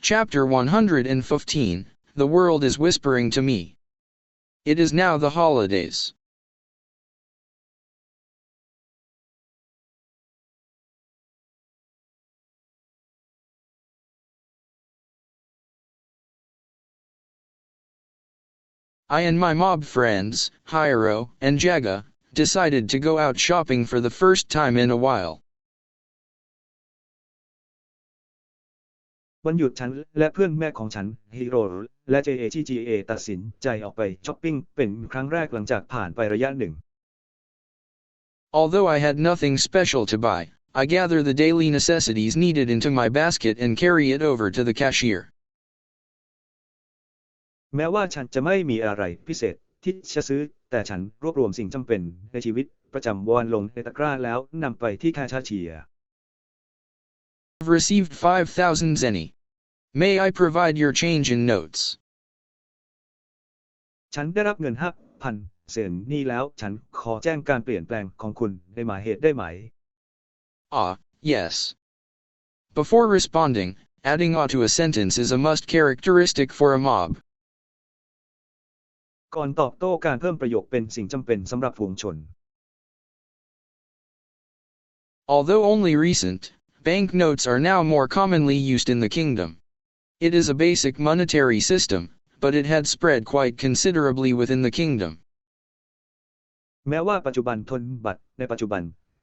Chapter 115, The world is whispering to me. It is now the holidays. I and my mob friends, Hiro and Jaga, decided to go out shopping for the first time in a while. วันหยุดฉันและเพื่อนแม่ของฉันฮิโร่และเจเอจีเอตัดสินใจออกไปช้อปปิ้งเป็นครั้งแรกหลังจากผ่านไประยะหนึ่ง Although I had nothing special to buy, I gather the daily necessities needed into my basket and carry it over to the cashier. แม้ว่าฉันจะไม่มีอะไรพิเศษที่จะซื้อแต่ฉันรวบรวมสิ่งจำเป็นในชีวิตประจำวันลงในตะกร้าแล้วนำไปที่แคชเชียร์ I've received 5,000 zeni. May I provide your change in notes? ฉันได้รับเงิน 5,000 เซนนี่แล้วฉันขอแจ้งการเปลี่ยนแปลงของคุณได้หมายเหตุได้ไหม Yes. Before responding, adding to a sentence is a must characteristic for a mob. ก่อนตอบโต้การเพิ่มประโยคเป็นสิ่งจำเป็นสำหรับฝูงชน Although only recent, banknotes are now more commonly used in the kingdom. It is a basic monetary system, but it had spread quite considerably within the kingdom. แม้ว่าปัจจุบันธนบัตรในปัจจุบัน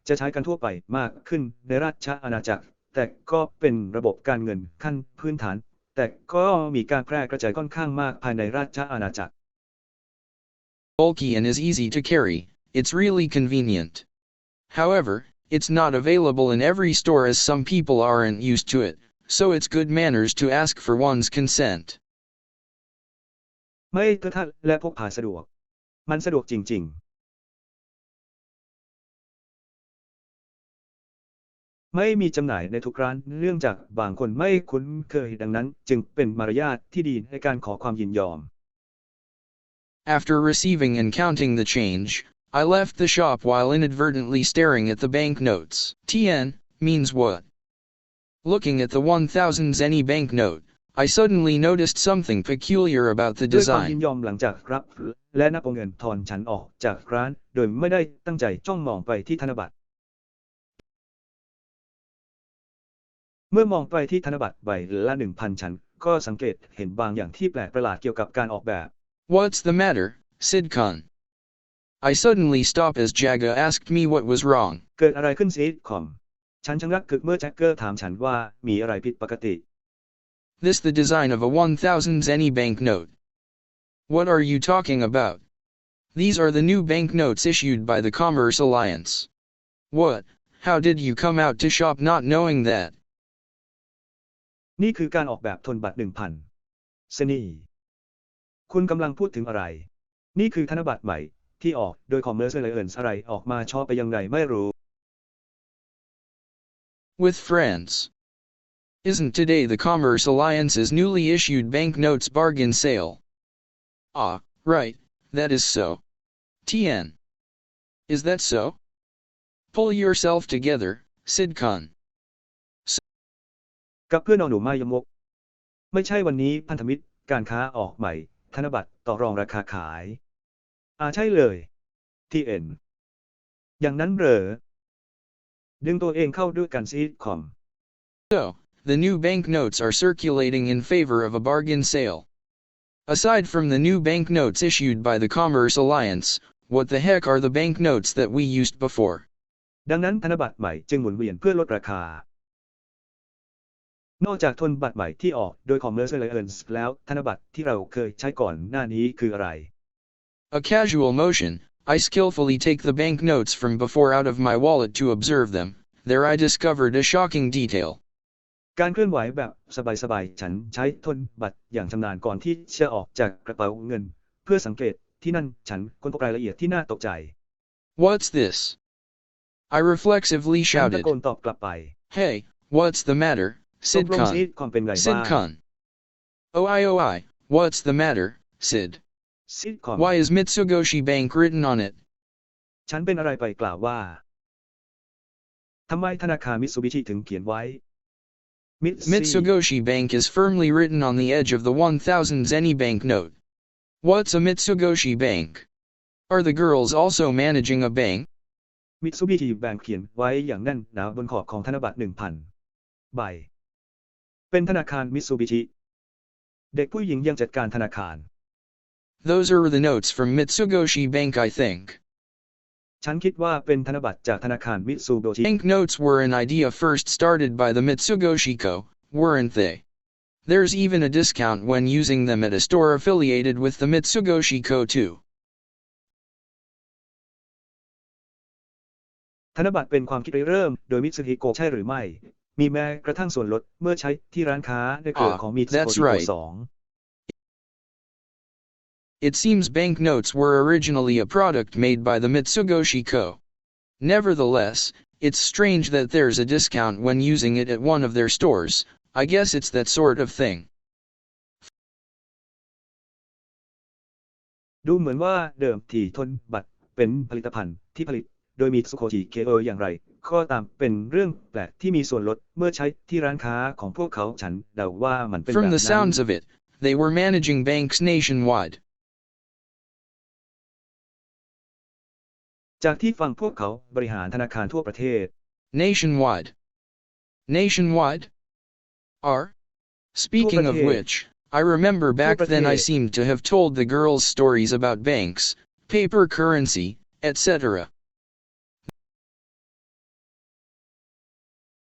จะใช้กันทั่วไปมากขึ้นในราชอาณาจักรแต่ก็เป็นระบบการเงินขั้นพื้นฐานแต่ก็มีการแพร่กระจายค่อนข้างมากภายในราชอาณาจักร Bulky and is easy to carry, it's really convenient. However, it's not available in every store as some people aren't used to it, so it's good manners to ask for one's consent. ไม่เทอะทะและพกพาสะดวกมันสะดวกจริงๆไม่มีจำหน่ายในทุกร้านเนื่องจากบางคนไม่คุ้นเคยดังนั้นจึงเป็นมารยาทที่ดีในการขอความยินยอม After receiving and counting the change, I left the shop while inadvertently staring at the banknotes. Tien means what? Looking at the 1,000 zeni banknote, I suddenly noticed something peculiar about the ด้วยความยิ design. นยอมหลังจากรับและนับเอาเงินทอนฉันออกจากร้านโดยไม่ได้ตั้งใจจ้องมองไปที่ธนบัตรเมื่อมองไปที่ธนบัตรใบละ 1,000 ฉันก็สังเกตเห็นบางอย่างที่แปลกประหลาดเกี่ยวกับการออกแบบ What's the matter, Sidkun? I suddenly stopped as Jaga asked me what was wrong. เกิดอะไรขึ้นซิดคอมฉันชะงักกึกเมื่อแจ็คเกอร์ถามฉันว่ามีอะไรผิดปกติ This the design of a 1,000 zeni banknote. What are you talking about? These are the new banknotes issued by the Commerce Alliance. What? How did you come out to shop not knowing that? นี่คือการออกแบบธนบัตร 1,000 เซนีคุณกำลังพูดถึงอะไรนี่คือธนบัตรใหม่ที่ออกโดย Commerce Alliance อะไรออกมาชอบไปยังไงไม่รู้ With friends. Isn't today the Commerce Alliance's newly issued banknotes bargain sale? Right, that is so. Tien. Is that so? Pull yourself together, Sidkun. กับเพื่อนหนูมายมกไม่ใช่วันนี้พันธมิตรการค้าออกใหม่ธนบัตรต่อรองราคาขายใช่เลยทีเอ็นอย่างนั้นเหรอดึงตัวเองเข้าด้วยกันซิคอม So, the new banknotes are circulating in favor of a bargain sale. Aside from the new banknotes issued by the Commerce Alliance, what the heck are the banknotes that we used before? ดังนั้นธนบัตรใหม่จึงหมุนเวียนเพื่อลดราคานอกจากธนบัตรใหม่ที่ออกโดย Commerce Alliance แล้วธนบัตรที่เราเคยใช้ก่อนหน้านี้คืออะไร A casual motion, I skillfully take the banknotes from before out of my wallet to observe them. There I discovered a shocking detail. การเคลื่อนไหวแบบสบายๆฉันใช้ธนบัตรอย่างชำนาญก่อนที่จะออกจากกระเป๋าเงินเพื่อสังเกตที่นั่นฉันค้นพบรายละเอียดที่น่าตกใจ What's this? I reflexively ฉันตะ shouted. โกนตอบกลับไป Hey, what's the matter, ตกลงซิ Sidkun? คอมเป็นไงบ้าง Sidkun. Oh, what's the matter, Sid? ซิคอม Why is Mitsugoshi Bank written on it? ฉันเป็นอะไรไปกล่าวว่าทำไมธนาคารมิตซูบิชิถึงเขียนไว้ Mitsugoshi Bank is firmly written on the edge of the 1,000 zeni banknote. What's a Mitsugoshi Bank? Are the girls also managing a bank? มิตซูบิชิแบงค์เขียนไว้อย่างแน่นหนาบนขอบของธนบัตร 1,000 ใบเป็นธนาคารมิตซูบิชิเด็กผู้หญิงยังจัดการธนาคาร Those are the notes from Mitsugoshi Bank, I think. ฉันคิดว่าเป็นธนบัตรจากธนาคารมิตซูบิชิ Banknotes were an idea first started by the Mitsugoshi Co., weren't they? There's even a discount when using them at a store affiliated with the Mitsugoshi Co. too. ธนบัตรเป็นความคิดริเริ่มโดยมิตซูบิชิโกใช่หรือไม่มีแม้กระทั่งส่วนลดเมื่อใช้ที่ร้านค้าในเครือของมิตซูบิชิโก It seems banknotes were originally a product made by the Mitsugoshi Co. Nevertheless, it's strange that there's a discount when using it at one of their stores. I guess it's that sort of thing. ดูเหมือนว่าเดิมทีธนบัตรเป็นผลิตภัณฑ์ที่ผลิตโดยมิตซูบิชิโกอย่างไรก็ตามเป็นเรื่องแปลกที่มีส่วนลดเมื่อใช้ที่ร้านค้าของพวกเขาฉันเดาว่ามันเป็นแบบนั้น From the sounds of it, they were managing banks nationwide. จากที่ฟังพวกเขาบริหารธนาคารทั่วประเทศ Nationwide. Nationwide? Speaking of which, I remember back then I seemed to have told the girls stories about banks, paper currency, etc.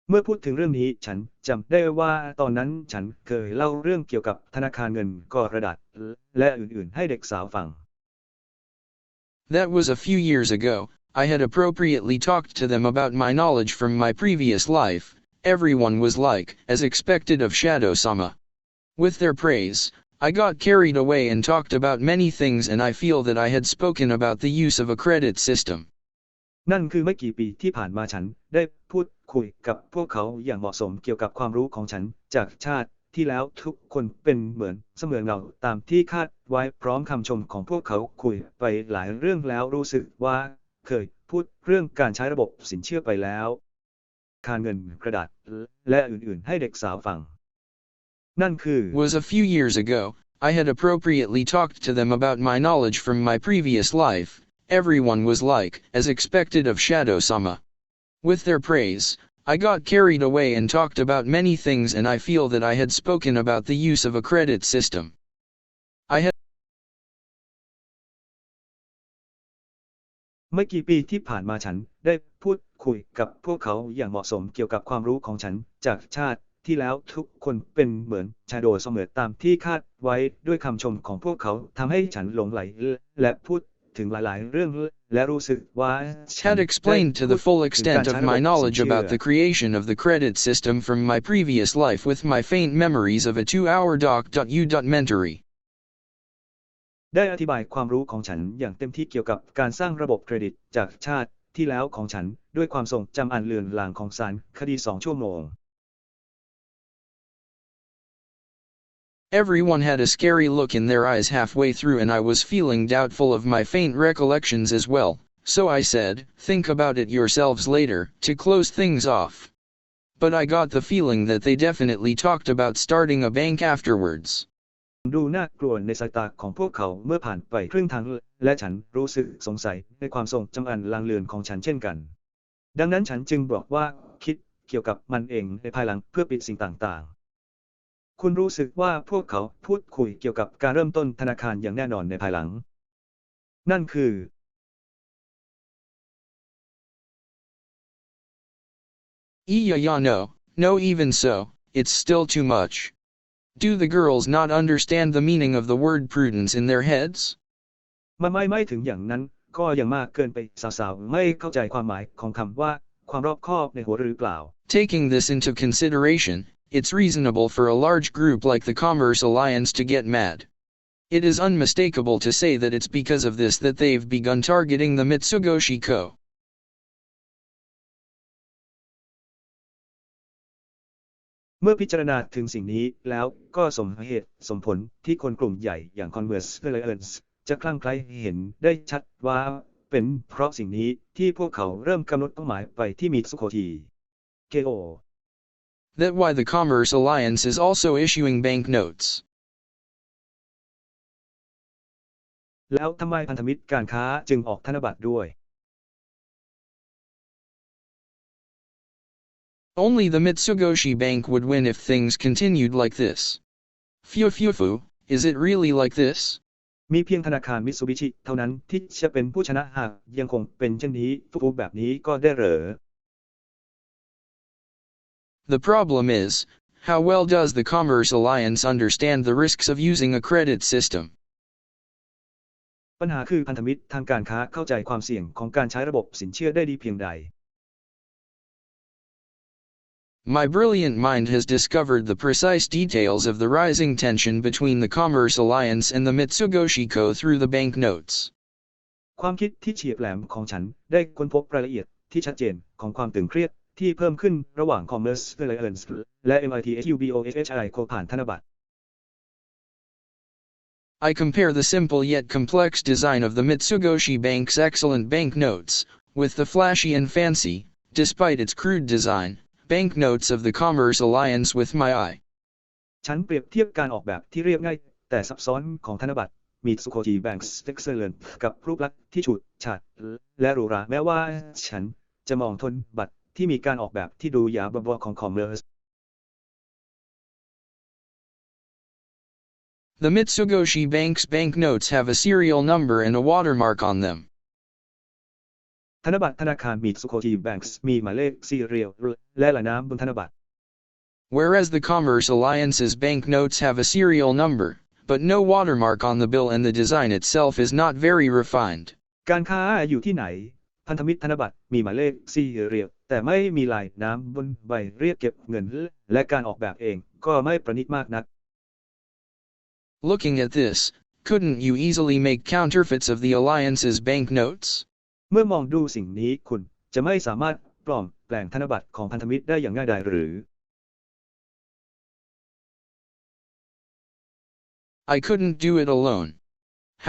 เมื่อพูดถึงเรื่องนี้ฉันจำได้ว่าตอนนั้นฉันเคยเล่าเรื่องเกี่ยวกับธนาคารเงินกระดาษและอื่นๆให้เด็กสาวฟัง That was a few years ago. I had appropriately talked to them about my knowledge from my previous life. Everyone was like, as expected of Shadow-sama. With their praise, I got carried away and talked about many things, and I feel that I had spoken about the use of a credit system. นั่นคือไม่กี่ปีที่ผ่านมาฉันได้พูดคุยกับพวกเขาอย่างเหมาะสมเกี่ยวกับความรู้ของฉันจากชาติที่แล้วทุกคนเป็นเหมือนเสมือนเราตามที่คาดไว้พร้อมคำชมของพวกเขาคุยไปหลายเรื่องแล้วรู้สึกว่าเคยพูดเรื่องการใช้ระบบสินเชื่อไปแล้วการเงินกระดาษและอื่นๆให้เด็กสาวฟังนั่นคือ Was a few years ago. I had appropriately talked to them about my knowledge from my previous life. Everyone was like, as expected of Shadow-sama. With their praise, I got carried away and talked about many things, and I feel that I had spoken about the use of a credit system. I had ไม่กี่ปีที่ผ่านมาฉันได้พูดคุยกับพวกเขาอย่างเหมาะสมเกี่ยวกับความรู้ของฉันจากชาติที่แล้วทุกคนเป็นเหมือนชาโดว์เสมอตามที่คาดไว้ด้วยคำชมของพวกเขาทำให้ฉันหลงไหลและพูดถึงหลายๆเรื่องและรู้สึกว่า had explained to the full extent of my knowledge about the creation of the credit system from my previous life with my faint memories of a 2-hour doc.u.mentory. ได้อธิบายความรู้ของฉันอย่างเต็มที่เกี่ยวกับการสร้างระบบเครดิตจากชาติที่แล้วของฉันด้วยความทรงจำอันเลือนลางของสารคดี2 ชั่วโมง Everyone had a scary look in their eyes halfway through, and I was feeling doubtful of my faint recollections as well, so I said, think about it yourselves later, to close things off. But I got the feeling that they definitely talked about starting a bank afterwards. ดูน่ากลัวในสายตาของพวกเขาเมื่อผ่านไปครึ่งทางและฉันรู้สึกสงสัยในความทรงจำอันลางเลือนของฉันเช่นกันดังนั้นฉันจึงบอกว่าคิดเกี่ยวกับมันเองในภายหลังเพื่อปิดสิ่งต่างๆคุณรู้สึกว่าพวกเขาพูดคุยเกี่ยวกับการเริ่มต้นธนาคารอย่างแน่นอนในภายหลังนั่นคือ No even so, it's still too much. Do the girls not understand the meaning of the word prudence in their heads? มันไม่ถึงอย่างนั้นก็ยังมากเกินไปสาวๆไม่เข้าใจความหมายของคำว่าความรอบคอบในหัวหรือเปล่า Taking this into consideration, it's reasonable for a large group like the Commerce Alliance to get mad. It is unmistakable to say that it's because of this that they've begun targeting the Mitsugoshi Co. เมื่อพิจารณาถึงสิ่งนี้แล้วก็สมเหตุสมผลที่คนกลุ่มใหญ่อย่าง Commerce Alliance จะคลั่งไคล้เห็นได้ชัดว่าเป็นเพราะสิ่งนี้ที่พวกเขาเริ่มกำหนดเป้าหมายไปที่มิตซูโคชิโก That's why the Commerce Alliance is also issuing banknotes. แล้วทำไมพันธมิตรการค้าจึงออกธนบัตรด้วย Only the Mitsugoshi Bank would win if things continued like this. Fufu, is it really like this? มีเพียงธนาคารมิตซูบิชิเท่านั้นที่จะเป็นผู้ชนะหากยังคงเป็นเช่นนี้ฟูแบบนี้ก็ได้เหรอ The problem is, how well does the Commerce Alliance understand the risks of using a credit system? ปัญหาคือพันธมิตรทางการค้าเข้าใจความเสี่ยงของการใช้ระบบสินเชื่อได้ดีเพียงใด My brilliant mind has discovered the precise details of the rising tension between the Commerce Alliance and the Mitsugoshi Co. through the banknotes. ความคิดที่เฉียบแหลมของฉันได้ค้นพบรายละเอียดที่ชัดเจนของความตึงเครียดที่เพิ่มขึ้นระหว่าง Commerce Alliance และ MITSUBOSHI Co. ผ่านธนบัตร I compare the simple yet complex design of the Mitsugoshi Bank's excellent banknotes with the flashy and fancy, despite its crude design, banknotes of the Commerce Alliance with my eye. ฉันเปรียบเทียบการออกแบบที่เรียบง่ายแต่ซับซ้อนของธนบัตร Mitsugoshi Bank's Excellent กับรูปลักษณ์ที่ฉูดฉาดและหรูหราแม้ว่าฉันจะมองธนบัตรที่มีการออกแบบที่ดูหยาบๆของ Commerce. The Mitsugoshi Bank's banknotes have a serial number and a watermark on them. ธนบัตรธนาคาร Mitsugoshi Banks มีหมายเลขซีเรียลและลายน้ำบนธนบัตร Whereas the Commerce Alliance's banknotes have a serial number, but no watermark on the bill and the design itself is not very refined. การค้าอยู่ที่ไหนพันธมิตรธนบัตรมีหมายเลขซีเรียลแต่ไม่มีลายน้ำบนใบเรียกเก็บเงินและการออกแบบเองก็ไม่ประณีตมากนัก Looking at this, couldn't you easily make counterfeits of the Alliance's banknotes? เมื่อมองดูสิ่งนี้คุณจะไม่สามารถปลอมแปลงธนบัตรของพันธมิตรได้อย่างง่ายดายหรือ I couldn't do it alone.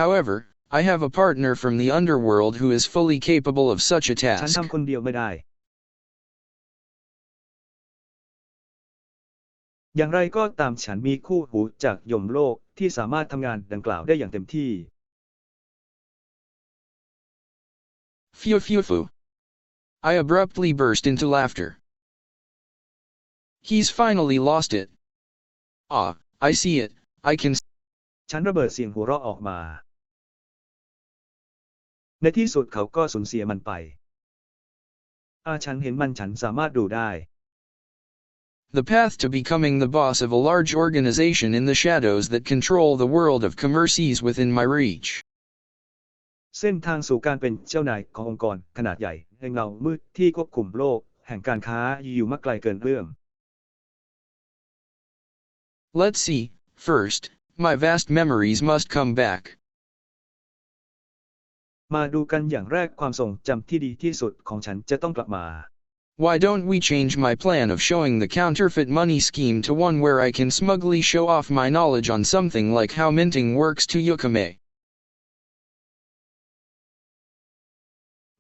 However, I have a partner from the underworld who is fully capable of such a ฉัน task. ทำคนเดียวไม่ได้อย่างไรก็ตามฉันมีคู่หูจากยมโลกที่สามารถทำงานดังกล่าวได้อย่างเต็มที่ Fufu. I abruptly burst into laughter. He's finally lost it. Ah, I see it, I can. ฉันระเบิดเสียงหัวเราะออกมาในที่สุดเขาก็สูญเสียมันไปฉันเห็นมันฉันสามารถดูได้ The path to becoming the boss of a large organization in the shadows that control the world of commerce is within my reach. เส้นทางสู่การเป็นเจ้านายขององค์กรขนาดใหญ่ในเงามืดที่ควบคุมโลกแห่งการค้าอยู่ไม่ไกลเกินเอื้อม Let's see, first, my vast memories must come back. มาดูกันอย่างแรกความทรงจำที่ดีที่สุดของฉันจะต้องกลับมา Why don't we change my plan of showing the counterfeit money scheme to one where I can smugly show off my knowledge on something like how minting works to Yukame?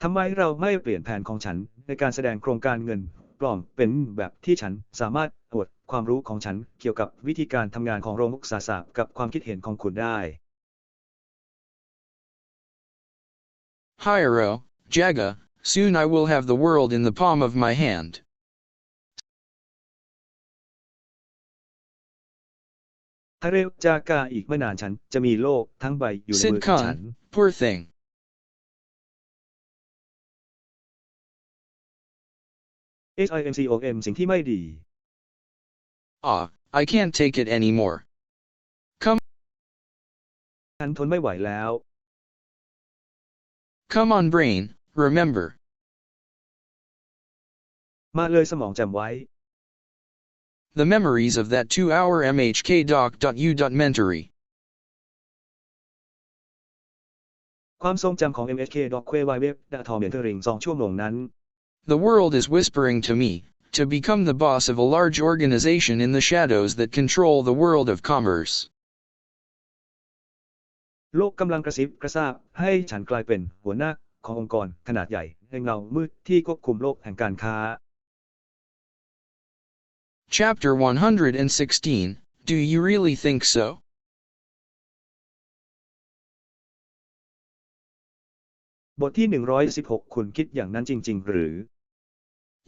ทำไมเราไม่เปลี่ยนแผนของฉันในการแสดงโครงการเงินปลอมเป็นแบบที่ฉันสามารถอวดความรู้ของฉันเกี่ยวกับวิธีการทำงานของโรงศึกษาศาสตร์กับความคิดเห็นของคุณได้ Hiro, Jaga, soon I will have the world in the palm of my hand. ถ้าเร็วจากาอีกไม่นานฉันจะมีโลกทั้งใบอยู่ในมือของฉัน Sitcon, poor thing. HIMCOM สิ่งที่ไม่ดี I can't take it anymore. ฉันทนไม่ไหวแล้ว Come on brain, remember. มาเลยสมองจำไว้ The memories of that 2-hour mhk.u.mentory. ความทรงจำของ mhk.q.web.mentoring 2 ชั่วโมงนั้น The world is whispering to me, to become the boss of a large organization in the shadows that control the world of commerce. โลกกำลังกระซิบกระซาบให้ฉันกลายเป็นหัวหน้าขององค์กรขนาดใหญ่ในเงามืดที่ควบคุมโลกแห่งการค้า Chapter 116, Do you really think so? บทที่116คุณคิดอย่างนั้นจริงๆหรือ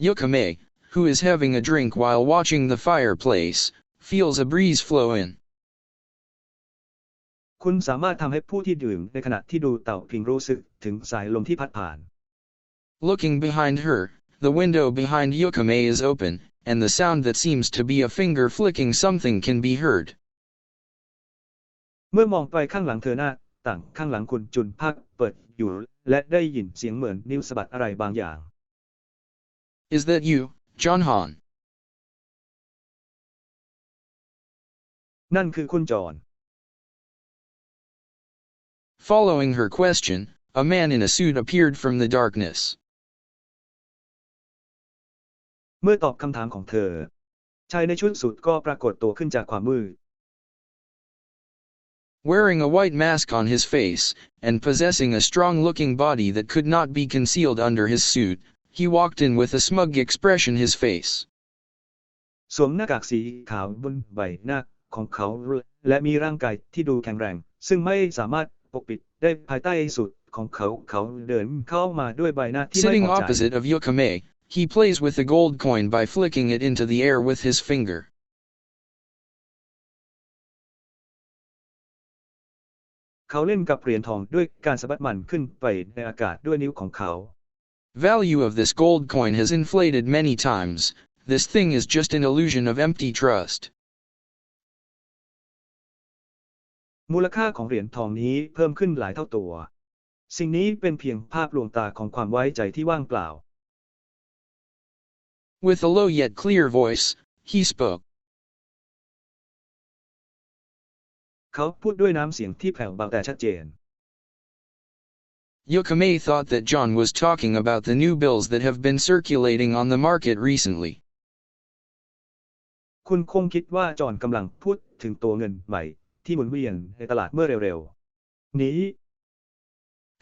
Yukame, who is having a drink while watching the fireplace, feels a breeze flow in. คุณสามารถทำให้ผู้ที่ดื่มในขณะที่ดูเต่าพิงรู้สึกถึงสายลมที่พัดผ่าน Looking behind her, the window behind Yukame is open, and the sound that seems to be a finger flicking something can be heard. เมื่อมองไปข้างหลังเธอหน้าต่างข้างหลังคุณจุนภาคเปิดอยู่และได้ยินเสียงเหมือนนิ้วสะบัดอะไรบางอย่าง Is that you, Johnhan? นั่นคือคุณจอห์น Following her question, a man in a suit appeared from the darkness. เมื่อตอบคำถามของเธอชายในชุดสูทก็ปรากฏตัวขึ้นจากความมืด Wearing a white mask on his face, and possessing a strong-looking body that could not be concealed under his suit, he walked in with a smug expression his face. สวมหน้ากากสีขาวบนใบหน้าของเขาและมีร่างกายที่ดูแข็งแรงซึ่งไม่สามารถปกปิดได้ภายใต้สูทของเขาเขาเดินเข้ามาด้วยใบหน้าที่ไม่ Sitting พอใจ opposite of Yukame, he plays with the gold coin by flicking it into the air with his finger. เขาเล่นกับเหรียญทองด้วยการสะบัดมันขึ้นไปในอากาศด้วยนิ้วของเขา Value of this gold coin has inflated many times. This thing is just an illusion of empty trust. มูลค่าของเหรียญทองนี้เพิ่มขึ้นหลายเท่าตัวสิ่งนี้เป็นเพียงภาพลวงตาของความไว้ใจที่ว่างเปล่า With a low yet clear voice, he spoke. เขาพูดด้วยน้ำเสียงที่แผ่วเบาแต่ชัดเจน Yukame thought that John was talking about the new bills that have been circulating on the market recently. คุณคงคิดว่าจอห์นกำลังพูดถึงตัวเงินใหม่ที่หมุนเวียนในตลาดเมื่อเร็วๆนี้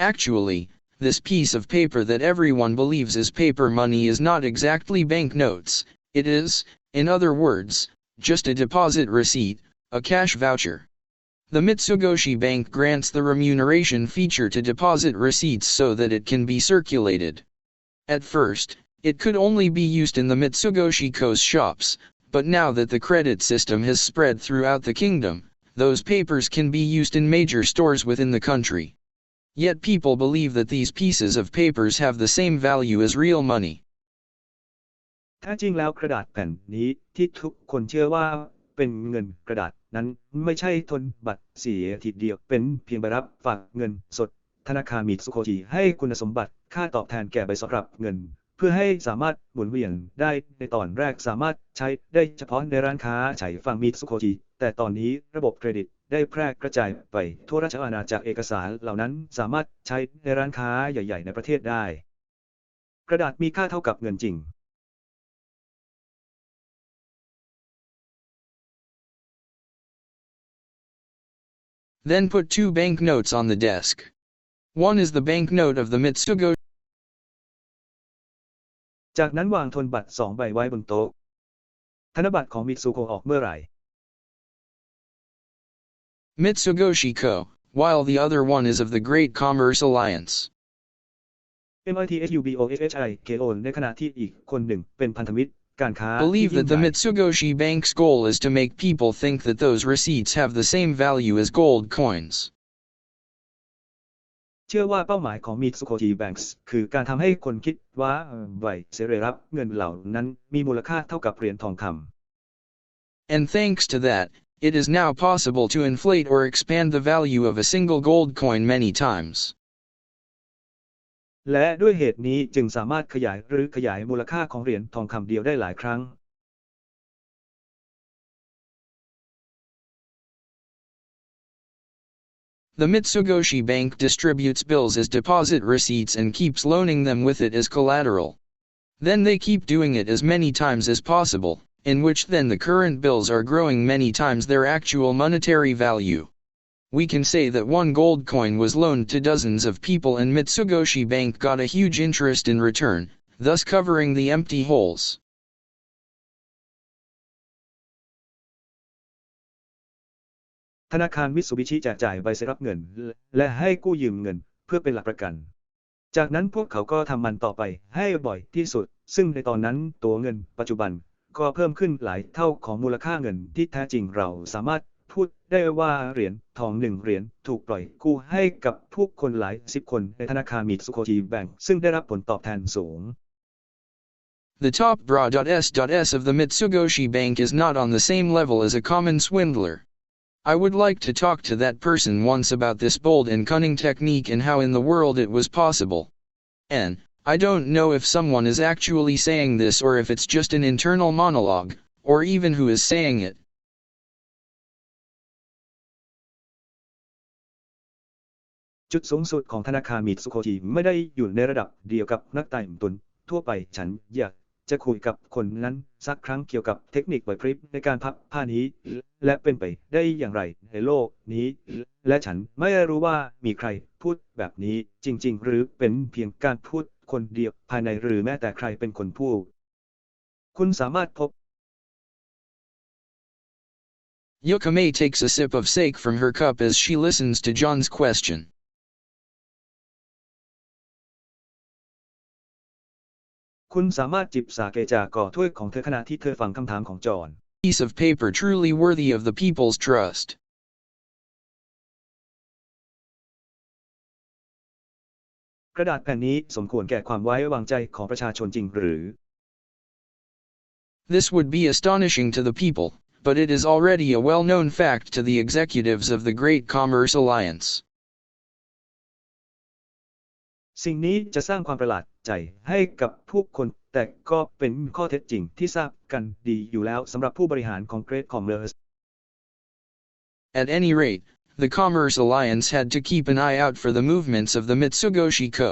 Actually, this piece of paper that everyone believes is paper money is not exactly banknotes. It is, in other words, just a deposit receipt, a cash voucher. The Mitsugoshi Bank grants the remuneration feature to deposit receipts so that it can be circulated. At first, it could only be used in the Mitsugoshi Ko's shops, but now that the credit system has spread throughout the kingdom, those papers can be used in major stores within the country. Yet people believe that these pieces of papers have the same value as real money. แท้จริงแล้วกระดาษแผ่นนี้ที่ทุกคนเชื่อว่าเป็นเงินกระดาษนั้นไม่ใช่ธนบัตรเสียทีเดียวเป็นเพียงใบรับฝากเงินสดธนาคารมิตซุโกจิให้คุณสมบัติค่าตอบแทนแก่ใบสำหรับเงินเพื่อให้สามารถหมุนเวียนได้ในตอนแรกสามารถใช้ได้เฉพาะในร้านค้าใช้ฝั่งมิตซุโกจิแต่ตอนนี้ระบบเครดิตได้แพร่กระจายไปทั่วราชอาณาจักรเอกสารเหล่านั้นสามารถใช้ในร้านค้าใหญ่ๆในประเทศได้กระดาษมีค่าเท่ากับเงินจริงThen put 2 banknotes on the desk. One is the banknote of the Mitsugoshi. จากนั้นวางธนบัตร2 ใบไว้บนโต๊ะธนบัตรของมิตซุโกออกเมื่อไหร่ Mitsugoshi Co., while the other one is of the Great Commerce Alliance. MITSUBOSHIKO ในขณะที่อีกคนหนึ่งเป็นพันธมิตรการค้า Believe that the Mitsugoshi Bank's goal is to make people think that those receipts have the same value as gold coins. เชื่อว่าเป้าหมายของ Mitsukoshi Banks คือการทำให้คนคิดว่าใบเสรีรับเงินเหล่านั้นมีมูลค่าเท่ากับเหรียญทองคำ And thanks to that, it is now possible to inflate or expand the value of a single gold coin many times. และด้วยเหตุนี้จึงสามารถขยายมูลค่าของเหรียญทองคำเดียวได้หลายครั้ง The Mitsugoshi Bank distributes bills as deposit receipts and keeps loaning them with it as collateral. Then they keep doing it as many times as possible, in which then the current bills are growing many times their actual monetary value. We can say that one gold coin was loaned to dozens of people and Mitsugoshi Bank got a huge interest in return, thus covering the empty holes. ธนาคารมิตซูบิชิแจกจ่ายใบเสร็จรับเงินและให้กู้ยืมเงินเพื่อเป็นหลักประกันจากนั้นพวกเขาก็ทำมันต่อไปให้บ่อยที่สุดซึ่งในตอนนั้นตัวเงินปัจจุบันก็เพิ่มขึ้นหลายเท่าของมูลค่าเงินที่แท้จริงเราสามารถพูดได้ว่าเหรียญทอง1เหรียญถูกปล่อยกู้ให้กับผู้คนหลาย10คนในธนาคารมิตซูบิชิแบงก์ซึ่งได้รับผลตอบแทนสูง The top bra.s.s of the Mitsugoshi Bank is not on the same level as a common swindler. I would like to talk to that person once about this bold and cunning technique and how in the world it was possible. And I don't know if someone is actually saying this or if it's just an internal monologue, or even who is saying it. จุดสูงสุดของธนาคารมิตซูโคจิไม่ได้อยู่ในระดับเดียวกับนักไต่ตุนทั่วไปฉันอยากจะคุยกับคนนั้นสักครั้งเกี่ยวกับเทคนิคไหวพริบในการพับผ้านี้และเป็นไปได้อย่างไรในโลกนี้และฉันไม่รู้ว่ามีใครพูดแบบนี้จริงๆหรือเป็นเพียงการพูดคนเดียวภายในหรือแม้แต่ใครเป็นคนพูดคุณสามารถพบ Yukame takes a sip of sake from her cup as she listens to John's question. คุณสามารถจิบสาเกจากก่อถ้วยของเธอขณะที่เธอฟังคำถามของจอห์น Piece of paper truly worthy of the people's trust. กระดาษแผ่นนี้สมควรแก่ความไว้วางใจของประชาชนจริงหรือ This would be astonishing to the people, but it is already a well-known fact to the executives of the Great Commerce Alliance. สิ่งนี้จะสร้างความประหลาดใจให้กับผู้คนแต่ก็เป็นข้อเท็จจริงที่ทราบกันดีอยู่แล้วสำหรับผู้บริหารของ Great Commerce. At any rate, the Commerce Alliance had to keep an eye out for the movements of the Mitsugoshi Co.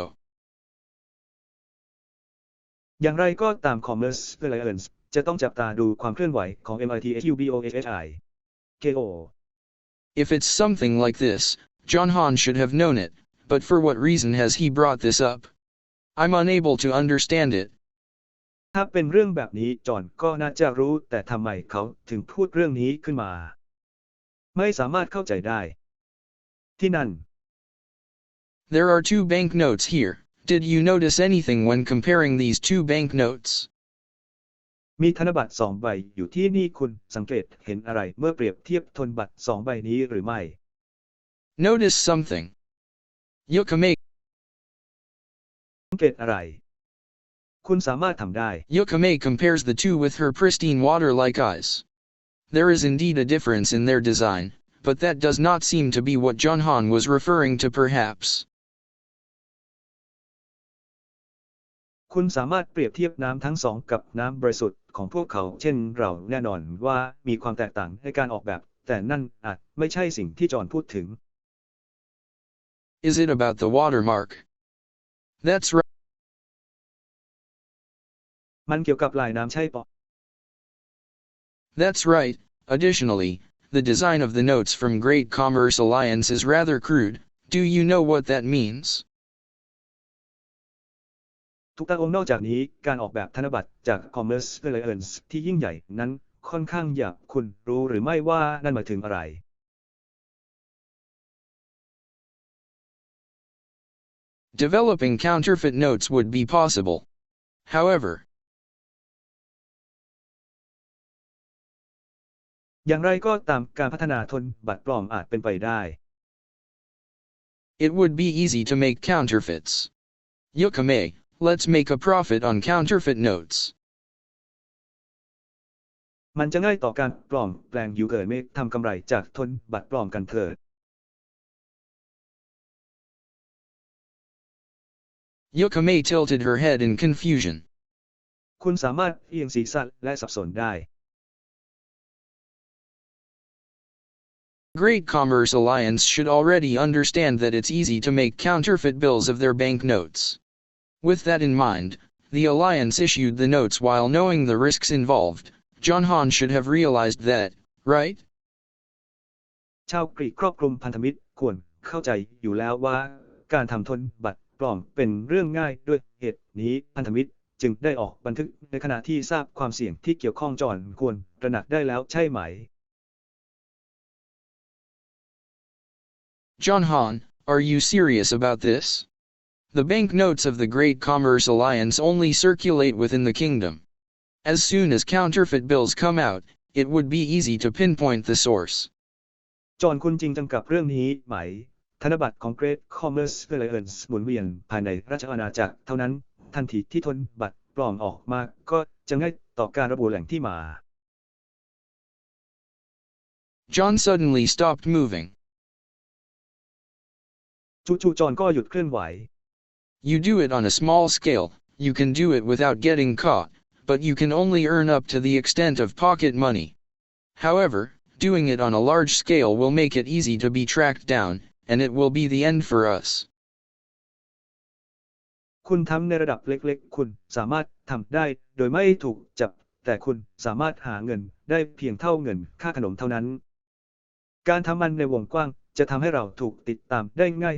อย่างไรก็ตาม Commerce Alliance จะต้องจับตาดูความเคลื่อนไหวของ MITSUBOHI KO. If it's something like this, John Han should have known it, but for what reason has he brought this up? I'm unable to understand it. ถ้าเป็นเรื่องแบบนี้จอห์นก็น่าจะรู้แต่ทำไมเขาถึงพูดเรื่องนี้ขึ้นมาไม่สามารถเข้าใจได้ที่นั่น There are two banknotes here. Did you notice anything when comparing these two banknotes? มีธนบัตร2ใบอยู่ที่นี่คุณสังเกตเห็นอะไรเมื่อเปรียบเทียบธนบัตร2ใบนี้หรือไม่ Notice something. Yukame สังเกตอะไรคุณสามารถทำได้ Yukame compares the two with her pristine water-like eyes. There is indeed a difference in their design, but that does not seem to be what John Han was referring to perhaps. คุณสามารถเปรียบเทียบน้ำทั้งสองกับน้ำบริสุทธิ์ของพวกเขาเช่นเราแน่นอนว่ามีความแตกต่างในการออกแบบแต่นั่นอาจไม่ใช่สิ่งที่จอห์นพูดถึง Is it about the watermark? That's right. มันเกี่ยวกับลายน้ำใช่ปะ That's right. Additionally, the design of the notes from Great Commerce Alliance is rather crude. Do you know what that means? ทุกตาองค์นอกจากนี้การออกแบบธนบัตรจาก Commerce Alliance ที่ยิ่งใหญ่นั้นค่อนข้างหยาบคุณรู้หรือไม่ว่านั่นหมายถึงอะไร Developing counterfeit notes would be possible. However, อย่างไรก็ตามการพัฒนาธนบัตรปลอมอาจเป็นไปได้ it would be easy to make counterfeits. Yukame, let's make a profit on counterfeit notes. มันจะง่ายต่อการปลอมแปลงยูเกิร์เมกทำกำไรจากธนบัตรปลอมกันเถิด Yukame tilted her head in confusion. คุณสามารถเอียงศีรษะและสับสนได้ Great Commerce Alliance should already understand that it's easy to make counterfeit bills of their banknotes. With that in mind, the alliance issued the notes while knowing the risks involved. John Han should have realized that, right? ชาวกรีกครอบคลุมพันธมิตรควรเข้าใจอยู่แล้วว่าการทำธนบัตรปลอมเป็นเรื่องง่ายด้วยเหตุนี้พันธมิตรจึงได้ออกบันทึกในขณะที่ทราบความเสี่ยงที่เกี่ยวข้องจอห์นควรตระหนักได้แล้วใช่ไหม John Han, are you serious about this? The banknotes of the Great Commerce Alliance only circulate within the kingdom. As soon as counterfeit bills come out, it would be easy to pinpoint the source. จอห์นคุณจริงจังกับเรื่องนี้ไหมธนบัตรของ Great Commerce Alliance หมุนเวียนภายในราชอาณาจักรเท่านั้นทันทีที่ธนบัตรปลอมออกมาก็จะง่ายต่อการระบุแหล่งที่มา John suddenly stopped moving. จู่ๆจอห์นก็หยุดเคลื่อนไหว You do it on a small scale, you can do it without getting caught, but you can only earn up to the extent of pocket money. However, doing it on a large scale will make it easy to be tracked down, and it will be the end for us. คุณทำในระดับเล็กๆคุณสามารถทำได้โดยไม่ถูกจับแต่คุณสามารถหาเงินได้เพียงเท่าเงินค่าขนมเท่านั้นการทำมันในวงกว้างจะทำให้เราถูกติดตามได้ง่าย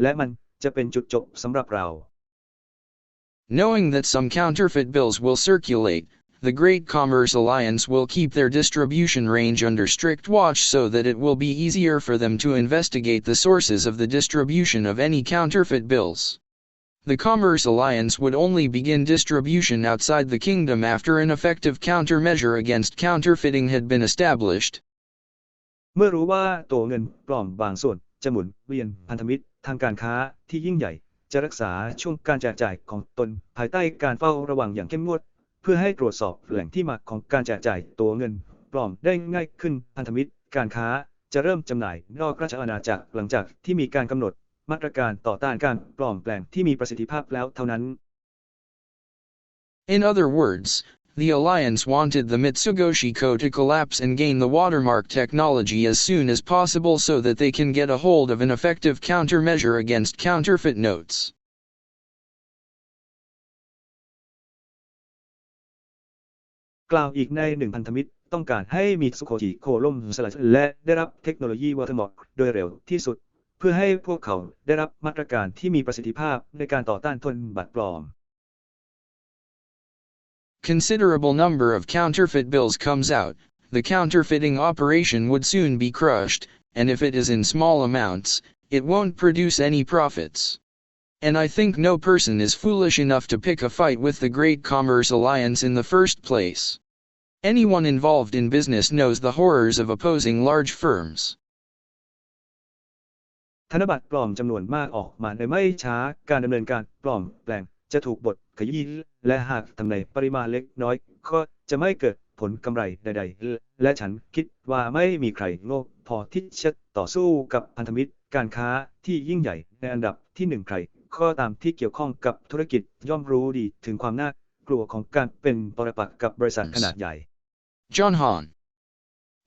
และมันจะเป็นจุดจบสำหรับเรา Knowing that some counterfeit bills will circulate, the Great Commerce Alliance will keep their distribution range under strict watch so that it will be easier for them to investigate the sources of the distribution of any counterfeit bills. The Commerce Alliance would only begin distribution outside the kingdom after an effective countermeasure against counterfeiting had been established. เมื่อรู้ว่าตัวเงินปลอมบางส่วนจะหมุนเวียนพันธมิตรทางการค้าที่ยิ่งใหญ่จะรักษาช่วงการแจกจ่ายของตนภายใต้การเฝ้าระวังอย่างเข้มงวดเพื่อให้ตรวจสอบแหล่งที่มาของการแจกจ่ายตัวเงินปลอมได้ง่ายขึ้นพันธมิตรการค้าจะเริ่มจำหน่ายนอกราชอาณาจักรหลังจากที่มีการกำหนดมาตรการต่อต้านการปลอมแปลงที่มีประสิทธิภาพแล้วเท่านั้น In other words, the alliance wanted the Mitsugoshi Co to collapse and gain the watermark technology as soon as possible so that they can get a hold of an effective countermeasure against counterfeit notes. กล่าวอีกในหนึ่งพันธมิตรต้องการให้มีสุโขจิโคล่มสลายและได้รับเทคโนโลยีวอเตอร์มาร์กโดยเร็วที่สุดเพื่อให้พวกเขาได้รับมาตรการที่มีประสิทธิภาพในการต่อต้านธนบัตรปลอม Considerable number of counterfeit bills comes out, the counterfeiting operation would soon be crushed, and if it is in small amounts, it won't produce any profits. And I think no person is foolish enough to pick a fight with the Great Commerce Alliance in the first place. Anyone involved in business knows the horrors of opposing large firms. ธนบัตรปลอมจำนวนมากออกมาในไม่ช้าการดำเนินการปลอมแปลงจะถูกบดขยี้และหากทำในปริมาณเล็กน้อยก็จะไม่เกิดผลกำไรใดๆและฉันคิดว่าไม่มีใครโง่พอที่จะต่อสู้กับพันธมิตรการค้าที่ยิ่งใหญ่ในอันดับที่หนึ่งใครก็ตามที่เกี่ยวข้องกับธุรกิจย่อมรู้ดีถึงความน่ากลัวของการเป็นปรปักษ์กับบริษัทขนาดใหญ่ John Han.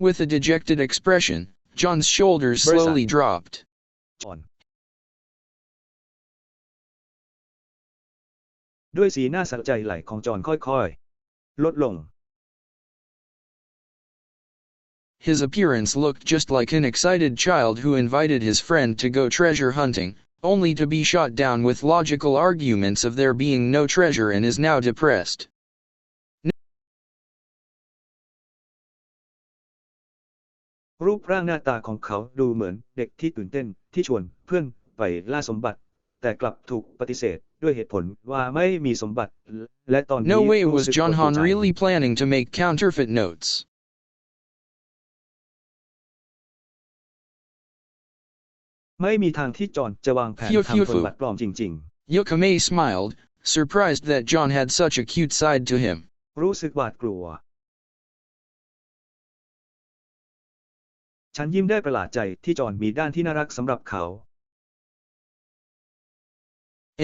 With a dejected expression, John's shoulders slowly dropped. ด้วยสีหน้าสะใจไหลของจอห์นค่อยๆลดลง His appearance looked just like an excited child who invited his friend to go treasure hunting, only to be shot down with logical arguments of there being no treasure and is now depressed. รูปร่างหน้าตาของเขาดูเหมือนเด็กที่ตื่นเต้นที่ชวนเพื่อนไปล่าสมบัติแต่กลับถูกปฏิเสธด้วยเหตุผลว่าไม่มีสมบัติและตอนนี้ No way รู้ was สึก John หด Han หู่ใจ really planning to make counterfeit notes. ไม่มีทางที่จอห์นจะวางแผนทำธนบัตรปลอมจริง Yokame smiled, surprised that John had such a cute side to him. ๆรู้สึกหวาดกลัวฉันยิ้มได้ประหลาดใจที่จอห์นมีด้านที่น่ารักสำหรับเขา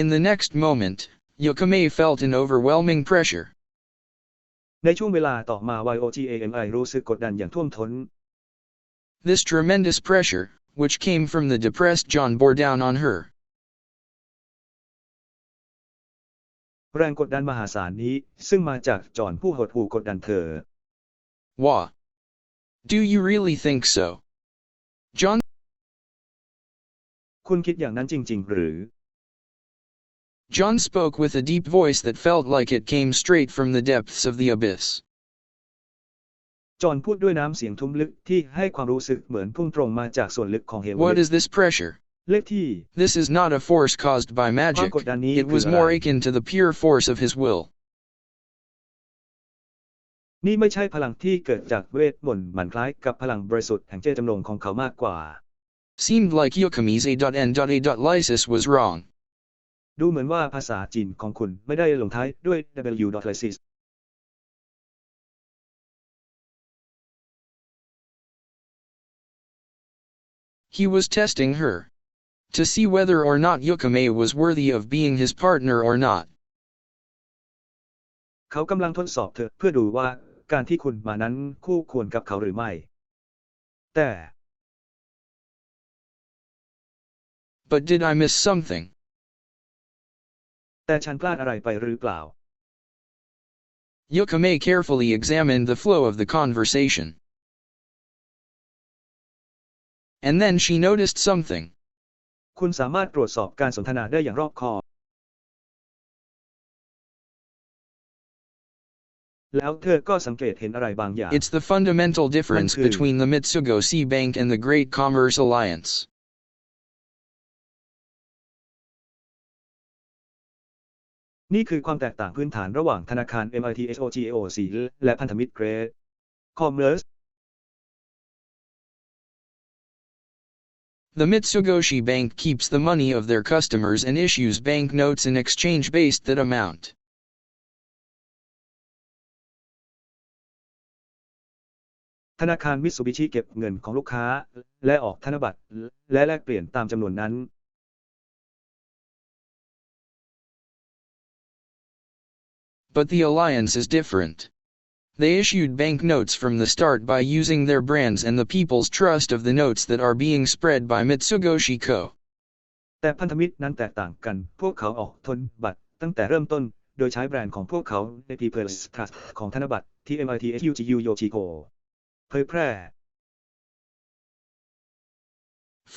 In the next moment, Yokame felt an overwhelming pressure. ในช่วงเวลาต่อมา YOGAMI รู้สึกกดดันอย่างท่วมท้น This tremendous pressure, which came from the depressed John, bore down on her. แรงกดดันมหาศาลนี้ซึ่งมาจากจอห์นผู้หดหู่กดดันเธอ Wah. Do you really think so? John. คุณคิดอย่างนั้นจริงๆหรือ John spoke with a deep voice that felt like it came straight from the depths of the abyss. จอห์นพูดด้วยน้ำเสียงทุ้มลึกที่ให้ความรู้สึกเหมือนพุ่งตรงมาจากส่วนลึกของเหว What is this pressure? เลขที่ This is not a force caused by magic. It was more akin to the pure force of his will. นี่ไม่ใช่พลังที่เกิดจากเวทมนต์มันคล้ายกับพลังบริสุทธิ์แห่งเจตจำนงของเขามากกว่า Seemed like Yukumi's A.N.A.Lysis was wrong. ดูเหมือนว่าภาษาจีนของคุณไม่ได้ลงท้ายด้วย w.lysis He was testing her. To see whether or not Yukume was worthy of being his partner or not. เขากำลังทดสอบเธอเพื่อดูว่าการที่คุณมานั้นคู่ควรกับเขาหรือไม่แต่ But did I miss something? แต่ฉันพลาดอะไรไปหรือเปล่า Yukume carefully examined the flow of the conversation. And then she noticed something. คุณสามารถตรวจสอบการสนทนาได้อย่างรอบคอบแล้วเธอก็สังเกตเห็นอะไรบางอย่าง It's the fundamental difference between the Mitsugoshi Bank and the Great Commerce Alliance. นี่คือความแตกต่างพื้นฐานระหว่างธนาคาร MITSOGAOC และพันธมิตร Great Commerce. The Mitsugoshi Bank keeps the money of their customers and issues banknotes in exchange based that amount. ธนาคารมิตซูบิชิเก็บเงินของลูกค้าและออกธนบัตรและแลกเปลี่ยนตามจำนวนนั้น But the alliance is different. They issued banknotes from the start by using their brands and the people's trust of the notes that are being spread by Mitsugoshi Co. แต่พันธมิตรนั้นแตกต่างกันพวกเขาออกธนบัตรตั้งแต่เริ่มต้นโดยใช้แบรนด์ของพวกเขาใน People's Trust ของธนบัตรที่ MITSUGU เผยแพร่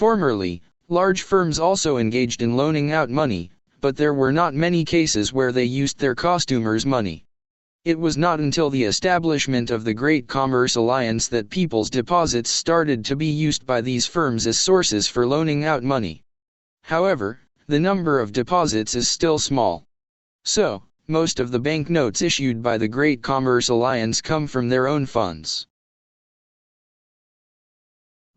Formerly, large firms also engaged in loaning out money, but there were not many cases where they used their customers' money. It was not until the establishment of the Great Commerce Alliance that people's deposits started to be used by these firms as sources for loaning out money. However, the number of deposits is still small. So, most of the banknotes issued by the Great Commerce Alliance come from their own funds.